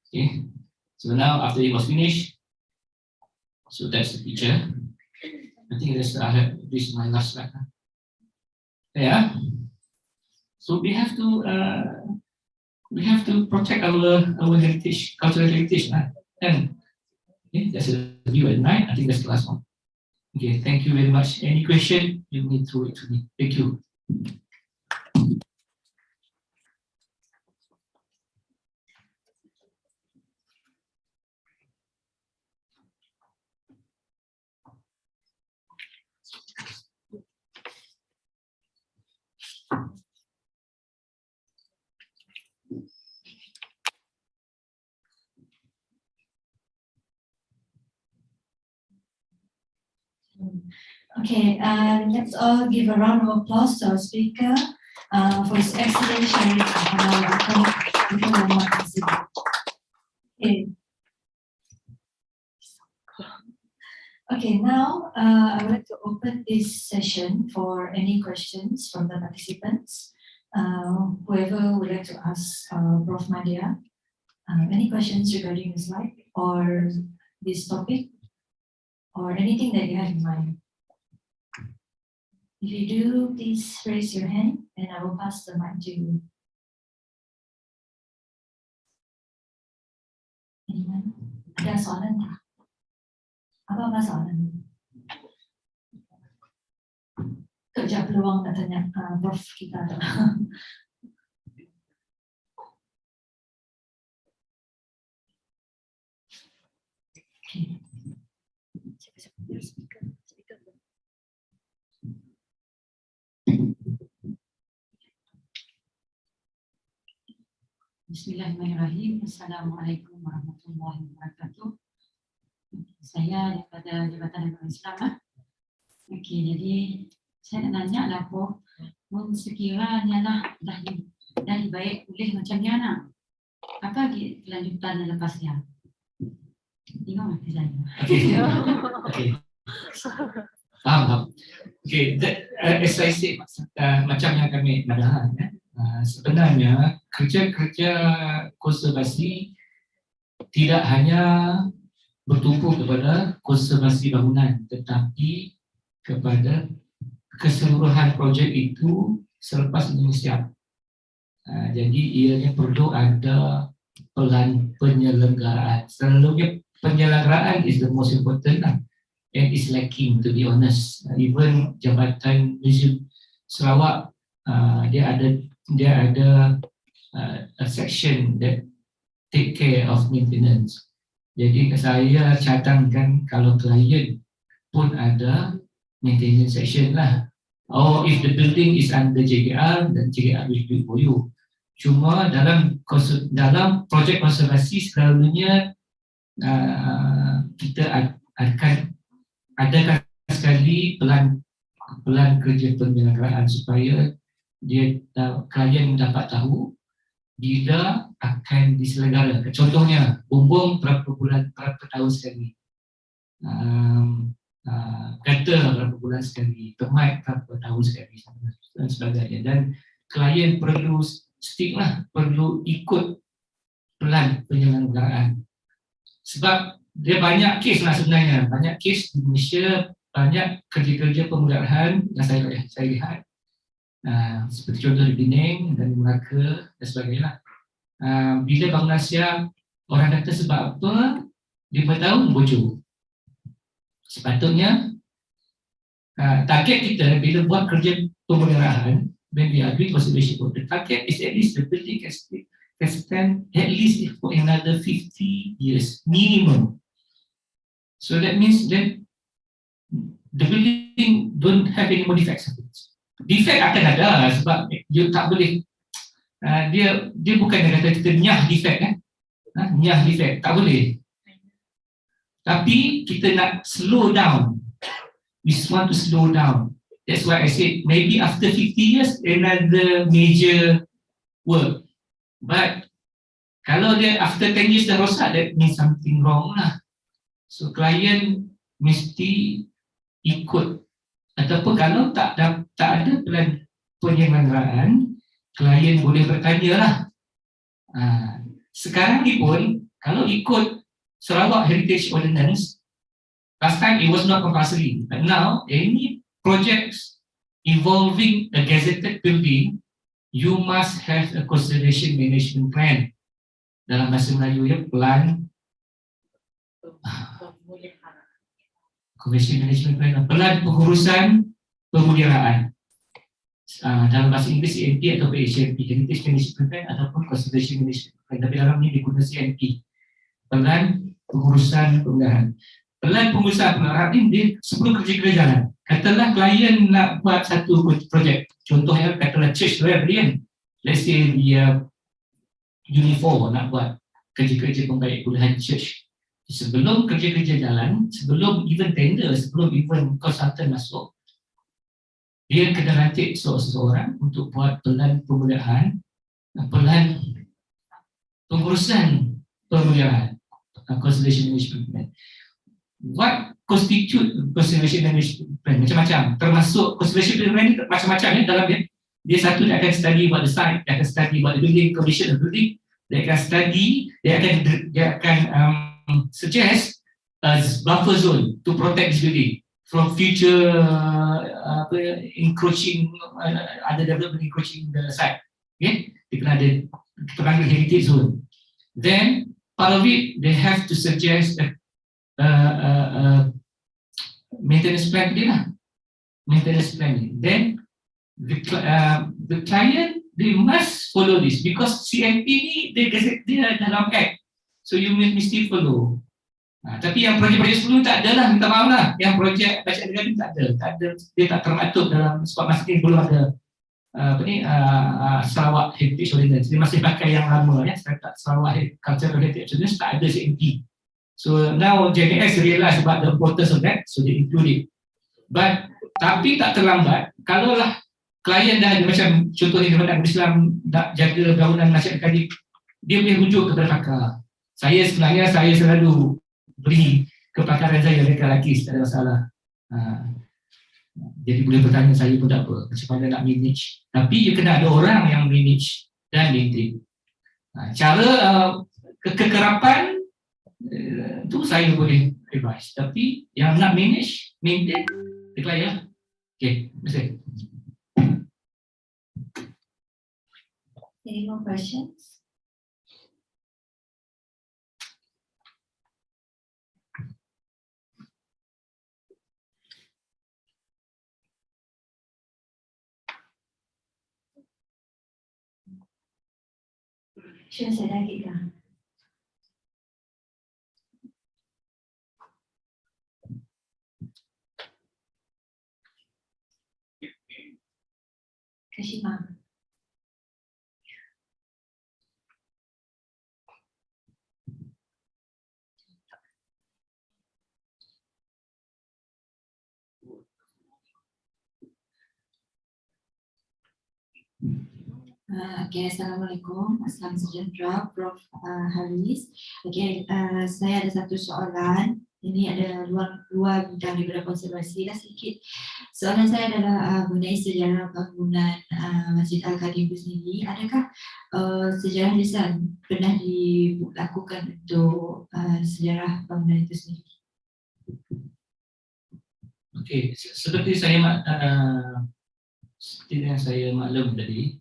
Okay. So now after it was finished, so that's the picture. I think this is my last slide. Yeah. So we have to protect our heritage, cultural heritage, and okay, that's a view at night. I think that's the last one. Okay, thank you very much. Any question, you may throw it to me. Thank you.
Okay, let's all give a round of applause to our speaker for his excellent sharing on our okay. Okay, now I would like to open this session for any questions from the participants. Whoever would like to ask Prof. Madia any questions regarding the slide or this topic or anything that you have in mind. If you do, please raise your hand and I will pass the mic to you. Anyone? Ada soalan tak? Apa soalan? Kerja peluang nak tanya Prof kita tu. Okay.
Bismillahirrahmanirrahim. Assalamualaikum warahmatullahi wabarakatuh. Saya daripada Jabatan Negeri Islam. Okey, jadi saya nak nanya lah Prof, Mun sekiranya lah dah dibaik oleh macam ni anak. Apa lagi kelanjutan lepasnya? Tengok mati saya.
Okay. Faham. Okay, as I said, macam yang kami madah, sebenarnya kerja-kerja konservasi tidak hanya bertumpu kepada konservasi bangunan, tetapi kepada keseluruhan projek itu selepas ini siap. Jadi ianya perlu ada pelan penyelenggaraan. Selalunya penyelenggaraan is the most important lah. And is lacking, to be honest. Even Jabatan Museum Sarawak, dia ada a section that take care of maintenance. Jadi saya cadangkan kalau klien pun ada maintenance section lah. Or if the building is under JKR, then JKR will do it for you. Cuma dalam projek konservasi selalunya kita akan adakan sekali pelan kerja penyelenggaraan supaya klien dapat tahu bila akan diselenggara. Contohnya, bumbung berapa tahun sekali, gutter berapa bulan sekali, termite berapa tahun sekali dan sebagainya. Dan klien perlu stick lah, perlu ikut pelan penyelenggaraan. Sebab dia banyak kes lah sebenarnya, banyak kes di Malaysia, banyak kerja-kerja pemeliharaan yang saya lihat. Seperti contoh di Penang dan di Melaka dan sebagainya. Bila bangunan siap, orang kata sebab apa 5 tahun bocor. Sepatutnya target kita bila buat kerja pemeliharaan, when we are doing conservation work, the target is at least the building can stand at least for another 50 years minimum. So that means that the building don't have any more defects. Defect akan ada sebab you tak boleh, dia bukan kata kita nyah defect kan, nyah defect tak boleh. Tapi kita nak slow down. We want to slow down. That's why I said maybe after 50 years another major work. But kalau dia after 10 years dah rosak, that means something wrong lah. So klien mesti ikut, ataupun kalau tak ada pelan penyelenggaraan, klien boleh bertanya lah. Sekarang ni pun kalau ikut Sarawak Heritage Ordinance, last time it was not compulsory, but now any projects involving a gazetted building, you must have a conservation management plan. Dalam bahasa Melayu ya, plan conservation management plan, pelan pengurusan pemeliharaan. Dalam bahasa Inggeris CNP atau HMP, Heritage Management Plan ataupun Conservation Management Plan. Tapi dalam ni digunakan CNP, pelan pengurusan pemeliharaan. Pelan pengurusan pemeliharaan ini dia sebelum kerja-kerja jalan. Katalah klien nak buat satu projek, contohnya katalah church pavilion. Let's say dia uniform nak buat kerja-kerja pembaik kuliahan church. Sebelum kerja-kerja jalan, sebelum even tender, sebelum even konsultan masuk, dia kena rantik seseorang untuk buat pelan pemeliharaan, pelan pengurusan pemeliharaan, conservation management plan. What constitute conservation management plan? Macam-macam, termasuk conservation plan ni macam-macam ya dalam dia satu dia akan study about the site, dia akan study about the building, condition of the building, dia akan study, dia akan suggest a buffer zone to protect this building from future encroaching, other development encroaching the site. Okay, dia kena ada terangkan heritage zone. Then part of it they have to suggest a maintenance plan dia lah, maintenance plan. Then the client they must follow this because CNP ni dia dalam act, so you mesti follow. Tapi yang projek-projek sebelum tak ada lah, minta maaf lah. Yang projek baca negara tak ada, dia tak termaktub dalam, sebab masa ni belum ada Sarawak Heritage Ordinance. Dia masih pakai yang lama ya, Sarawak Cultural Heritage Ordinance tak ada CNP. So now JNS realize about the importance of that, so they include it. But tapi tak terlambat, kalaulah klien dah ada macam contohnya kepada Islam nak jaga bangunan masyarakat tadi, dia boleh rujuk kepada pakar. Saya selalu beri kepakaran saya dekat lelaki, tak ada masalah. Jadi boleh bertanya saya pun tak apa, macam mana nak manage. Tapi you kena ada orang yang manage dan maintain. Cara kekerapan tu saya boleh advise. Tapi yang nak manage, maintain, the client. Okay, terima kasih.
Any more questions? Sure, saya lagi kah? Kashima.
Okay, Assalamualaikum, Assalam sejahtera, Prof. Haris. Okay, saya ada satu soalan. Ini ada luar bidang daripada konservasi lah sedikit. Soalan saya adalah mengenai sejarah bangunan Masjid Al-Qadim itu sendiri. Adakah sejarah lisan pernah dilakukan untuk sejarah bangunan itu sendiri?
Okey, seperti yang saya maklum tadi,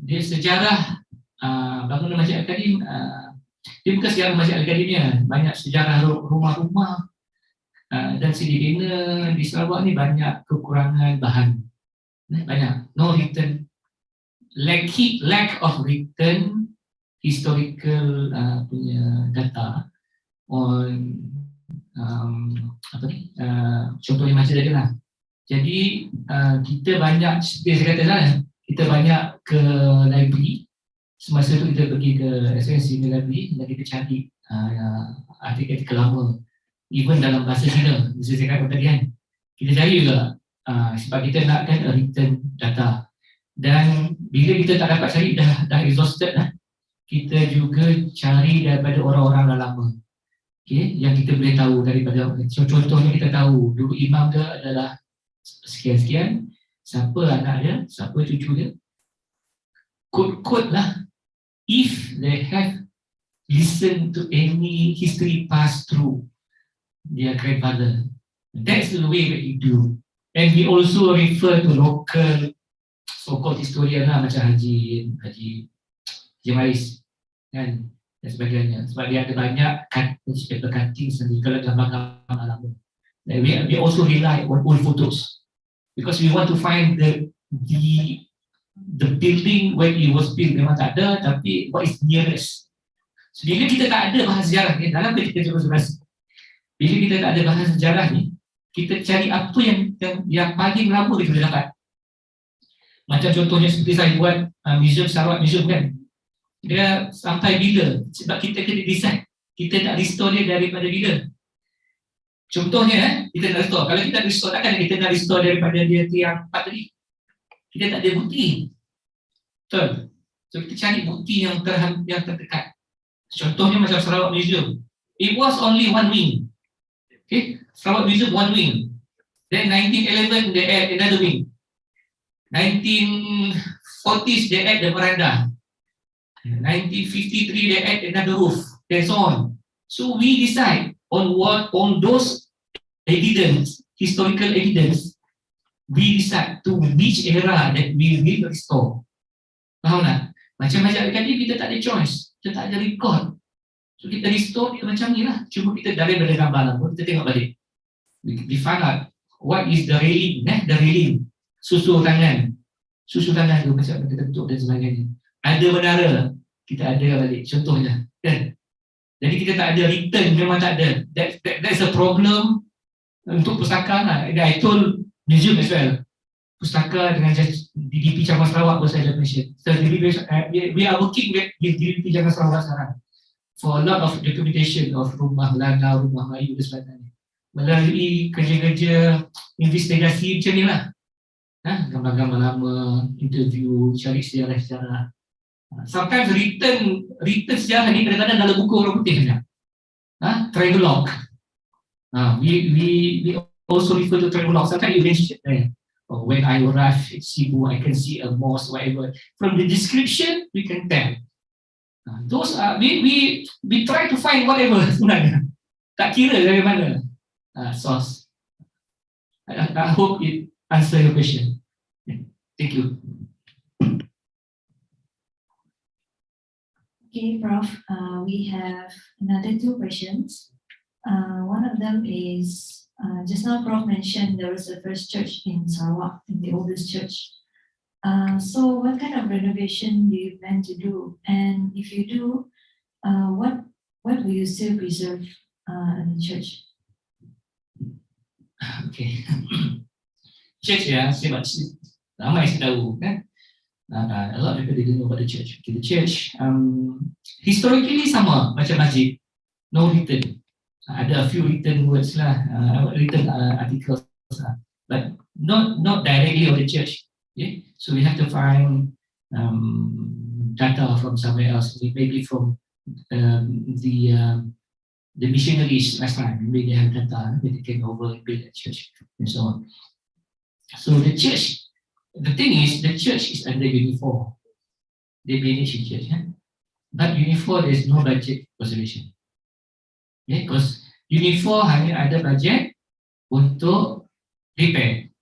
dia sejarah bangunan Masjid Al-Qadim, dia bukan sejarah Masjid Al-Qadimnya, banyak sejarah rumah-rumah dan sirina di Sarawak ni banyak kekurangan bahan, banyak no written, lack of written historical punya data on contohnya macam tadi lah. Jadi kita banyak, seperti saya kata lah, kita banyak ke library. Semasa tu kita pergi ke SNC library dan kita cari artikel lama, even dalam bahasa Cina. Mesti saya kata tadi kan, kita cari juga sebab kita nakkan written data. Dan bila kita tak dapat cari, dah exhausted lah, kita juga cari daripada orang-orang lama. Okay, yang kita boleh tahu daripada, contohnya kita tahu dulu imam dia adalah sekian-sekian, siapa anak dia, siapa cucu dia, kod-kod lah. If they have listened to any history passed through their grandfather, that's the way that you do. And we also refer to local so-called historian lah, macam Haji Maris kan, dan sebagainya. Sebab dia ada banyak paper cutting sendiri kalau gambar-gambar lama. We also rely on old photos because we want to find the building when it was built. Memang tak ada, tapi what is nearest. So, bila kita tak ada bahan sejarah ni, dalam kita konservasi, bila kita tak ada bahan sejarah ni, kita cari apa yang paling lama kita boleh dapat. Macam contohnya seperti saya buat museum Sarawak Museum kan, dia sampai bila, sebab kita kena decide kita nak restore dia daripada bila. Contohnya kita nak restore, kalau kita nak restore, takkan kita nak restore daripada dia tiang 4 tadi. Kita tak ada bukti. Betul. So kita cari bukti yang terdekat. Contohnya macam Sarawak Museum. It was only one wing. Okay, Sarawak Museum one wing. Then 1911 they add another wing. 1940s they add the veranda. 1953 they add another roof. And so on. So we decide on those evidence, historical evidence, we decide to which era that we will restore. Faham tak? Macam-macam kali kita tak ada choice, kita tak ada record. So kita restore dia macam ni lah. Cuma kita daripada gambar lah, kita tengok balik. We find out what is the railing, the railing, susul tangan tu macam kita bentuk dan sebagainya. Ada menara, kita ada balik, contohnya kan. Jadi kita tak ada return, memang tak ada. That's a problem untuk pustaka lah. I told museum as well. Pustaka dengan DDP Ceramah Sarawak pun saya dah mention. So we are working with DDP Ceramah Sarawak sekarang for a lot of documentation of rumah lana, rumah Melayu dan sebagainya. Melalui kerja-kerja investigasi macam ni lah. Gambar-gambar lama, interview, cari sejarah-sejarah. Sometimes written sejarah ni kadang-kadang dalam buku orang putih saja. Travelogue. We also refer to travelogue. Sometimes you mention when I arrive at Cebu, I can see a mosque, whatever. From the description, we can tell. Those are we try to find whatever sebenarnya. Tak kira dari mana source. I hope it answer your question. Thank you.
Okay, Prof. We have another 2 questions. One of them is, just now Prof mentioned there was a first church in Sarawak, in the oldest church. So what kind of renovation do you plan to do? And if you do, what will you still preserve in the church?
Okay. Church ya, ramai saya tahu kan. A lot of people didn't know about the church. Okay, the church historically sama macam masjid, no written. Ada a few written words lah, written articles lah, but not directly of the church. Okay? So we have to find data from somewhere else, maybe from the missionaries last time. Maybe they have data, they came over and built a church and so on. So the church, the thing is, the church is under Unifor. They manage the church, but Unifor there is no budget conservation. Because Unifor hanya ada budget untuk repair.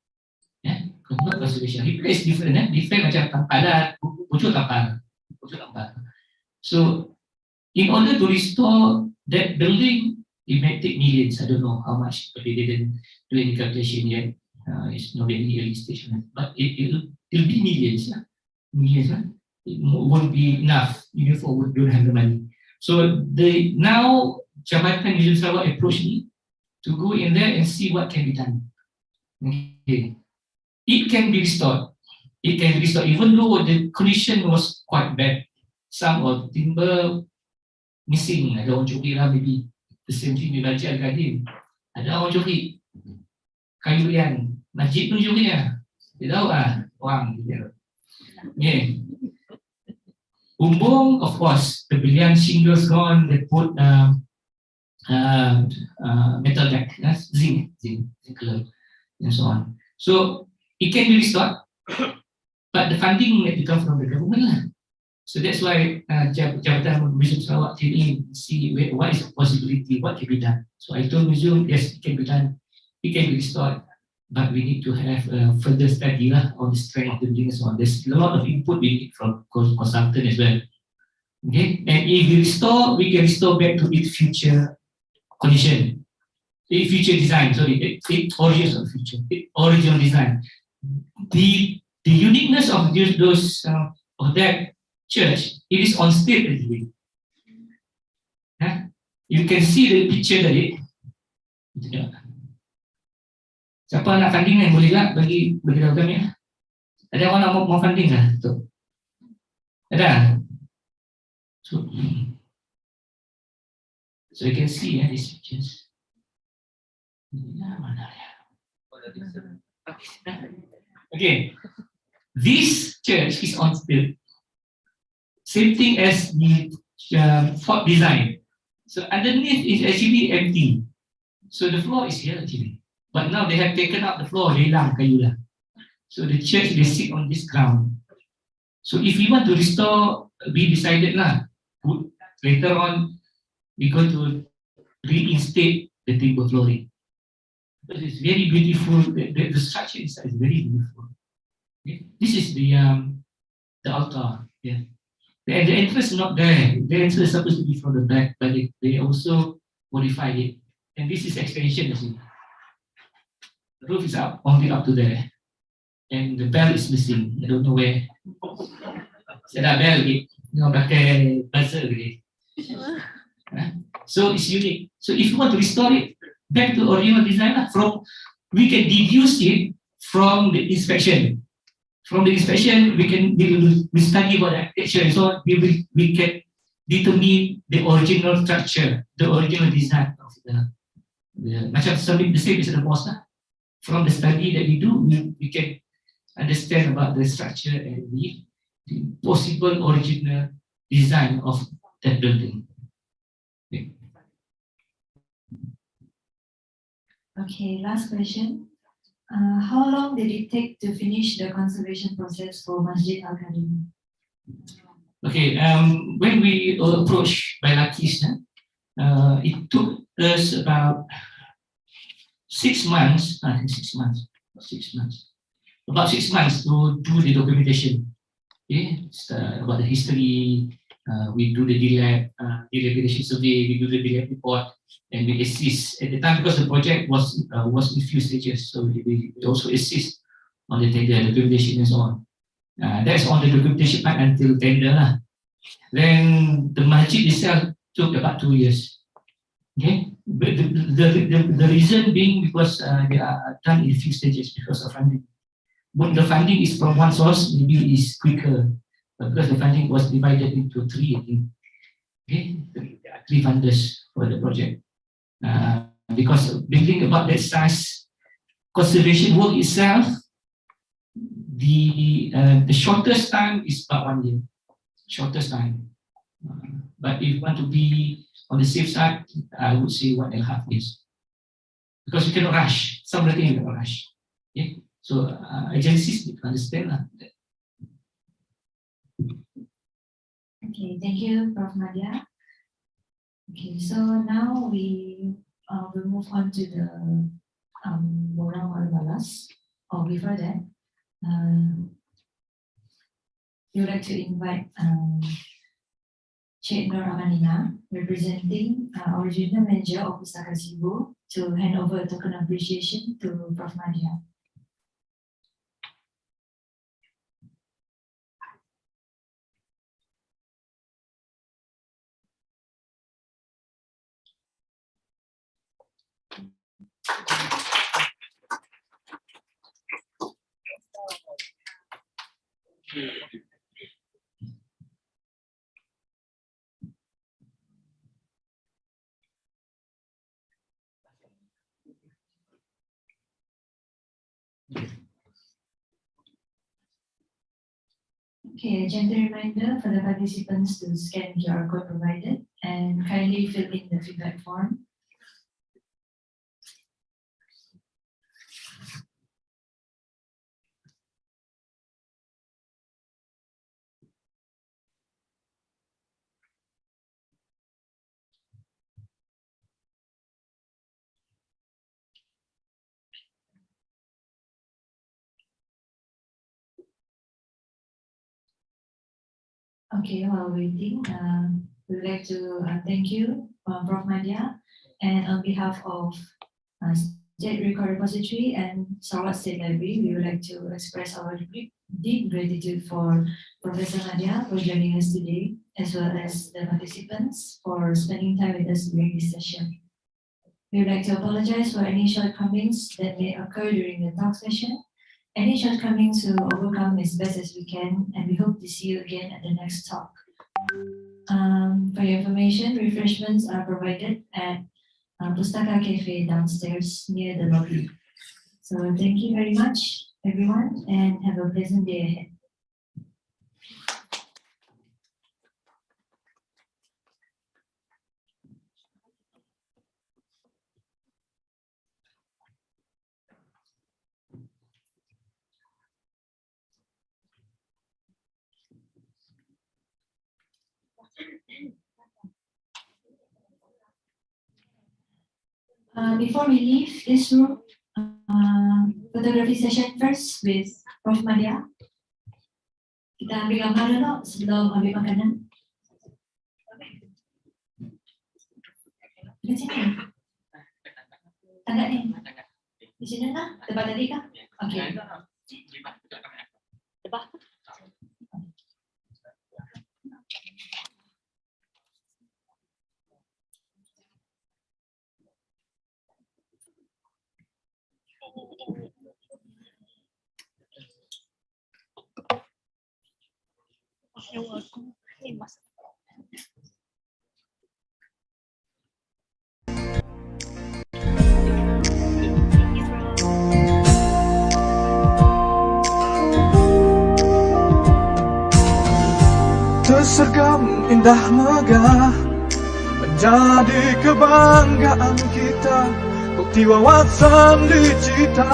Not conservation. Repair is different. Repair macam tampalan, pucuk tampal. So, in order to restore that building, it may take millions. I don't know how much, but they didn't do any calculation yet. It's not very early stage, but it'll be millions. Millions. It won't be enough. Unifor don't have the money. So now Jabatan Museum Sarawak approached me to go in there and see what can be done. Okay. It can be restored. It can be restored, even though the condition was quite bad. Some of timber missing. Ada orang curi lah, maybe the same thing with Masjid Al-Qadim. Ada orang curi kayu lian. Masjid tu curi lah. Dia tahu lah, orang dia. Yeah. Bumbung, of course, the brilliant shingles gone. They put metal deck, zinc color, and so on. So it can be restored, but the funding may come from the government lah. So that's why Jabatan Museum Sarawak came in to see what is the possibility, what can be done. So I told museum, yes, it can be done, it can be restored, but we need to have further study lah on the strength of the building and so on. There's a lot of input we need from consultant as well. Okay, and if we restore, we can restore back to its future condition, future design. Sorry, origins of future, original design. The uniqueness of those of that church, it is on state actually. You can see the picture dari. Siapa nak funding ni boleh lah bagi tahu kami. Ada orang nak mau funding lah tu? Ada. So you can see these pictures. Okay, this church is on stilts. Same thing as the fort design. So underneath is actually empty. So the floor is here actually. But now they have taken out the floor, hilang kayu lah. So the church, they sit on this ground. So if we want to restore, we decided lah, later on, we're going to reinstate the timber flooring. But it's very beautiful. The structure inside is very beautiful. Okay. This is the altar. Yeah. And the entrance is not there. The entrance is supposed to be from the back, but they also modified it. And this is extension. The roof is up, only up to there. And the bell is missing. I don't know where. Saya dah bell lagi. Tengok pakai buzzer lagi. So it's unique. So if you want to restore it back to original design, we can deduce it from the inspection. From the inspection, we study about the architecture, so we can determine the original structure, the original design of the macam the same as the mosque. From the study that we do, we can understand about the structure and the possible original design of that building. Okay.
Okay, last question. How long did it take to finish the conservation process for Masjid Al-Karim?
Okay, when we were approached by Lakis, it took us about 6 months, I think 6 months, about 6 months to do the documentation. Okay, about the history, we do the dilapidation survey, we do the dilap report, and we assist at the time because the project was in few stages, so we also assist on the tender documentation and so on. That's on the documentation part until tender. Then the masjid itself took about 2 years. Okay, but the reason being because they are done in few stages because of funding. When the funding is from one source, maybe is quicker, but because the funding was divided into 3, I think. Okay, there are 3 funders for the project. Because building about that size, conservation work itself, the shortest time is about 1 year. Shortest time. But if you want to be on the safe side, I would say 1.5 years. Because you cannot rush. Some of the things you cannot rush. Okay? So agencies need to understand that.
Okay, thank you, Prof. Nadia. Okay, so now we will move on to the Moral Balas. Or before that, we would like to invite Cik Nur Amanina, representing our Junior Manager of Pustaka Sibu, to hand over a token of appreciation to Prof. Nadia. Okay, a gentle reminder for the participants to scan QR code provided and kindly fill in the feedback form. Okay, while waiting, we would like to thank you, Prof. Nadia, and on behalf of State Record Repository and Sarawak State Library, we would like to express our deep gratitude for Professor Nadia for joining us today, as well as the participants for spending time with us during this session. We would like to apologize for any shortcomings that may occur during the talk session. Any shortcomings we will overcome as best as we can, and we hope to see you again at the next talk. For your information, refreshments are provided at Pustaka Cafe downstairs near the lobby. So thank you very much, everyone, and have a pleasant day ahead. Before we leave this room, photography session first with Prof. Nadia. Kita ambil gambar dulu sebelum ambil makanan. Di sini. Tangga ni. Di sini lah, tempat tadi kah? Okey. Tempat.
Seragam indah megah menjadi kebanggaan kita, bukti wawasan dicita,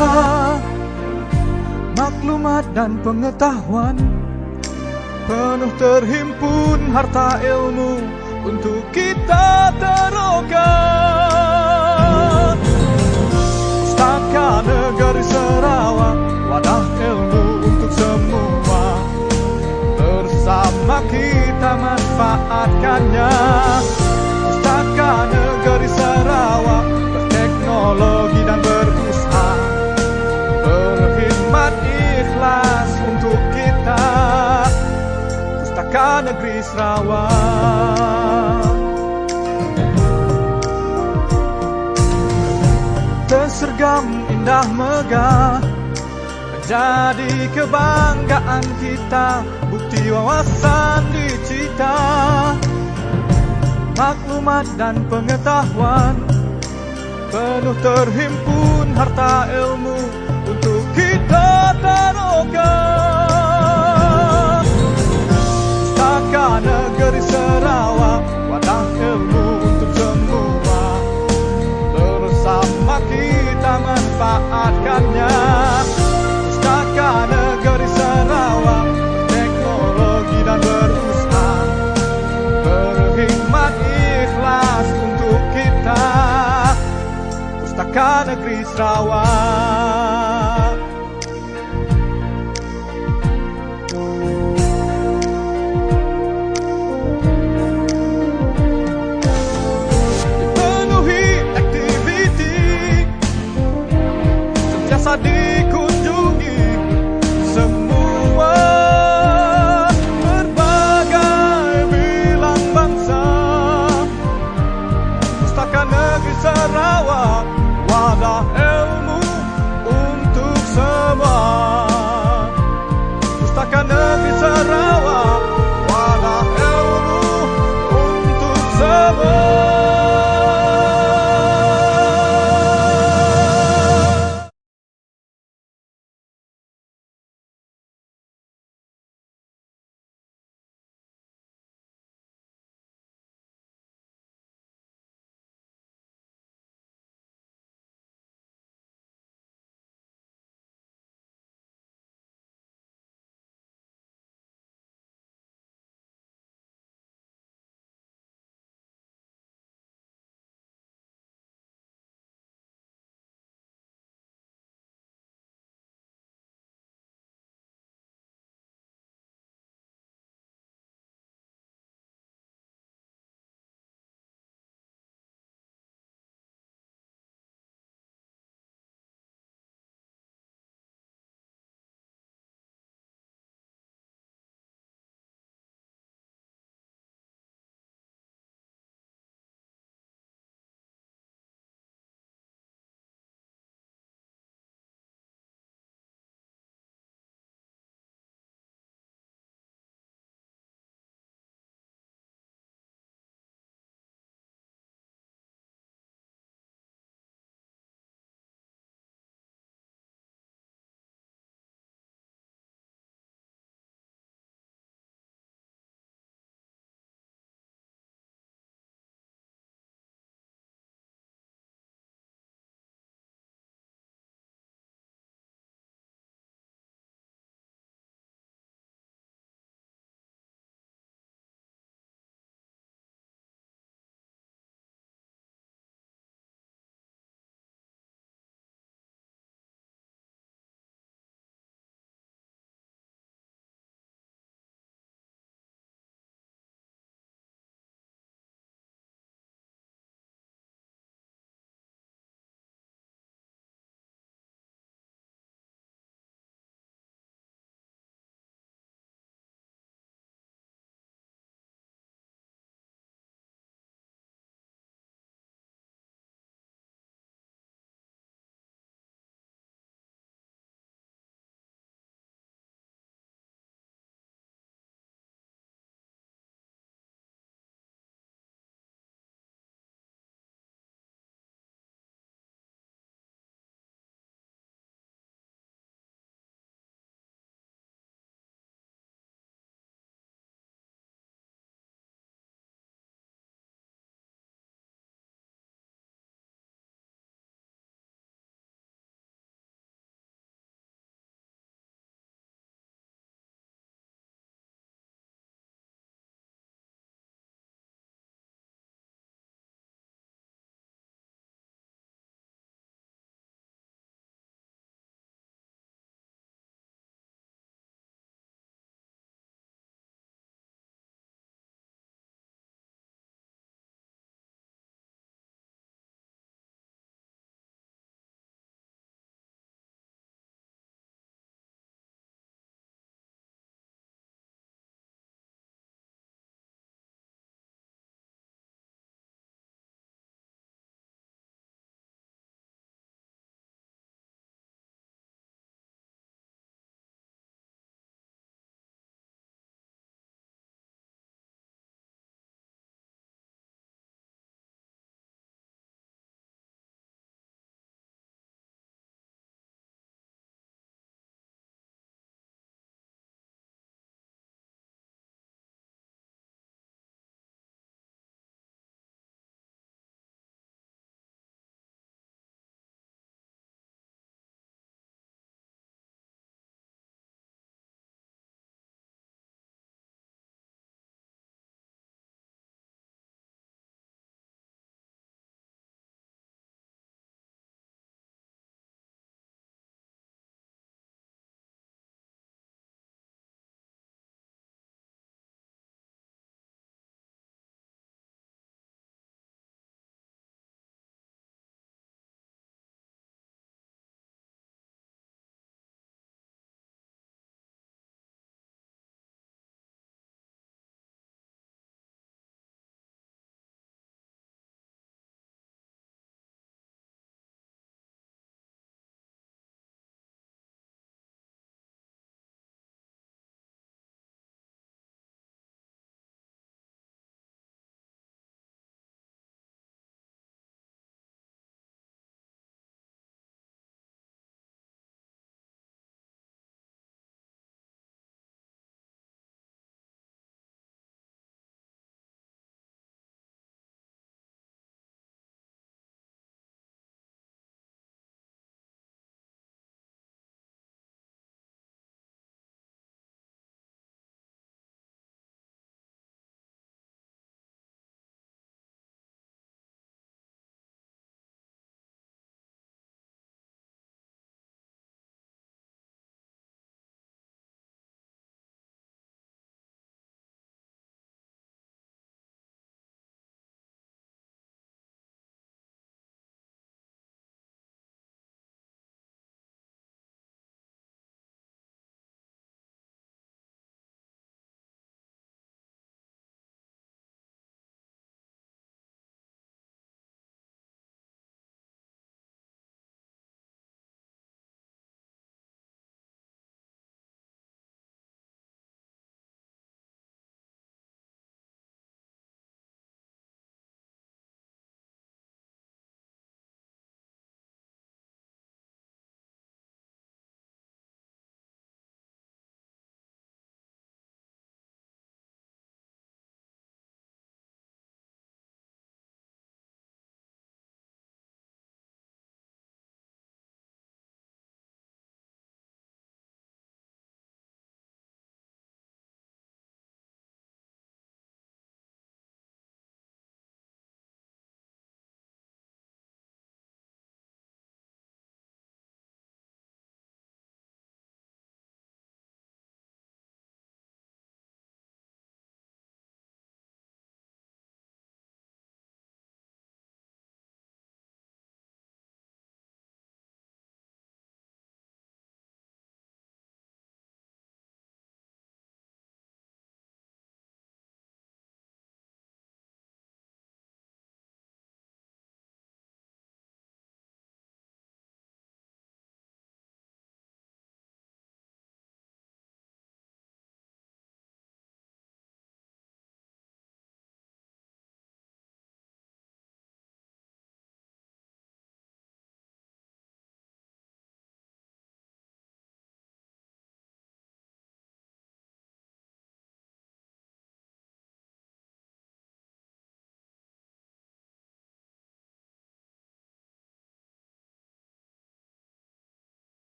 maklumat dan pengetahuan, penuh terhimpun harta ilmu untuk kita terokan. Pustaka Negeri Sarawak, wadah ilmu untuk semua, bersama kita manfaatkannya. Pustaka Negeri Sarawak, berteknologi dan berusaha, berkhidmat ikhlas untuk kita. Pustaka Negeri Sarawak. Tersergam indah megah menjadi kebanggaan kita, bukti wawasan dicita, maklumat dan pengetahuan, penuh terhimpun harta ilmu untuk kita taruhkan. Pustaka Negeri Sarawak, wadah ilmu untuk semua, bersama kita manfaatkannya. Pustaka Negeri Sarawak, teknologi dan berusaha, berkhidmat ikhlas untuk kita. Pustaka Negeri Sarawak.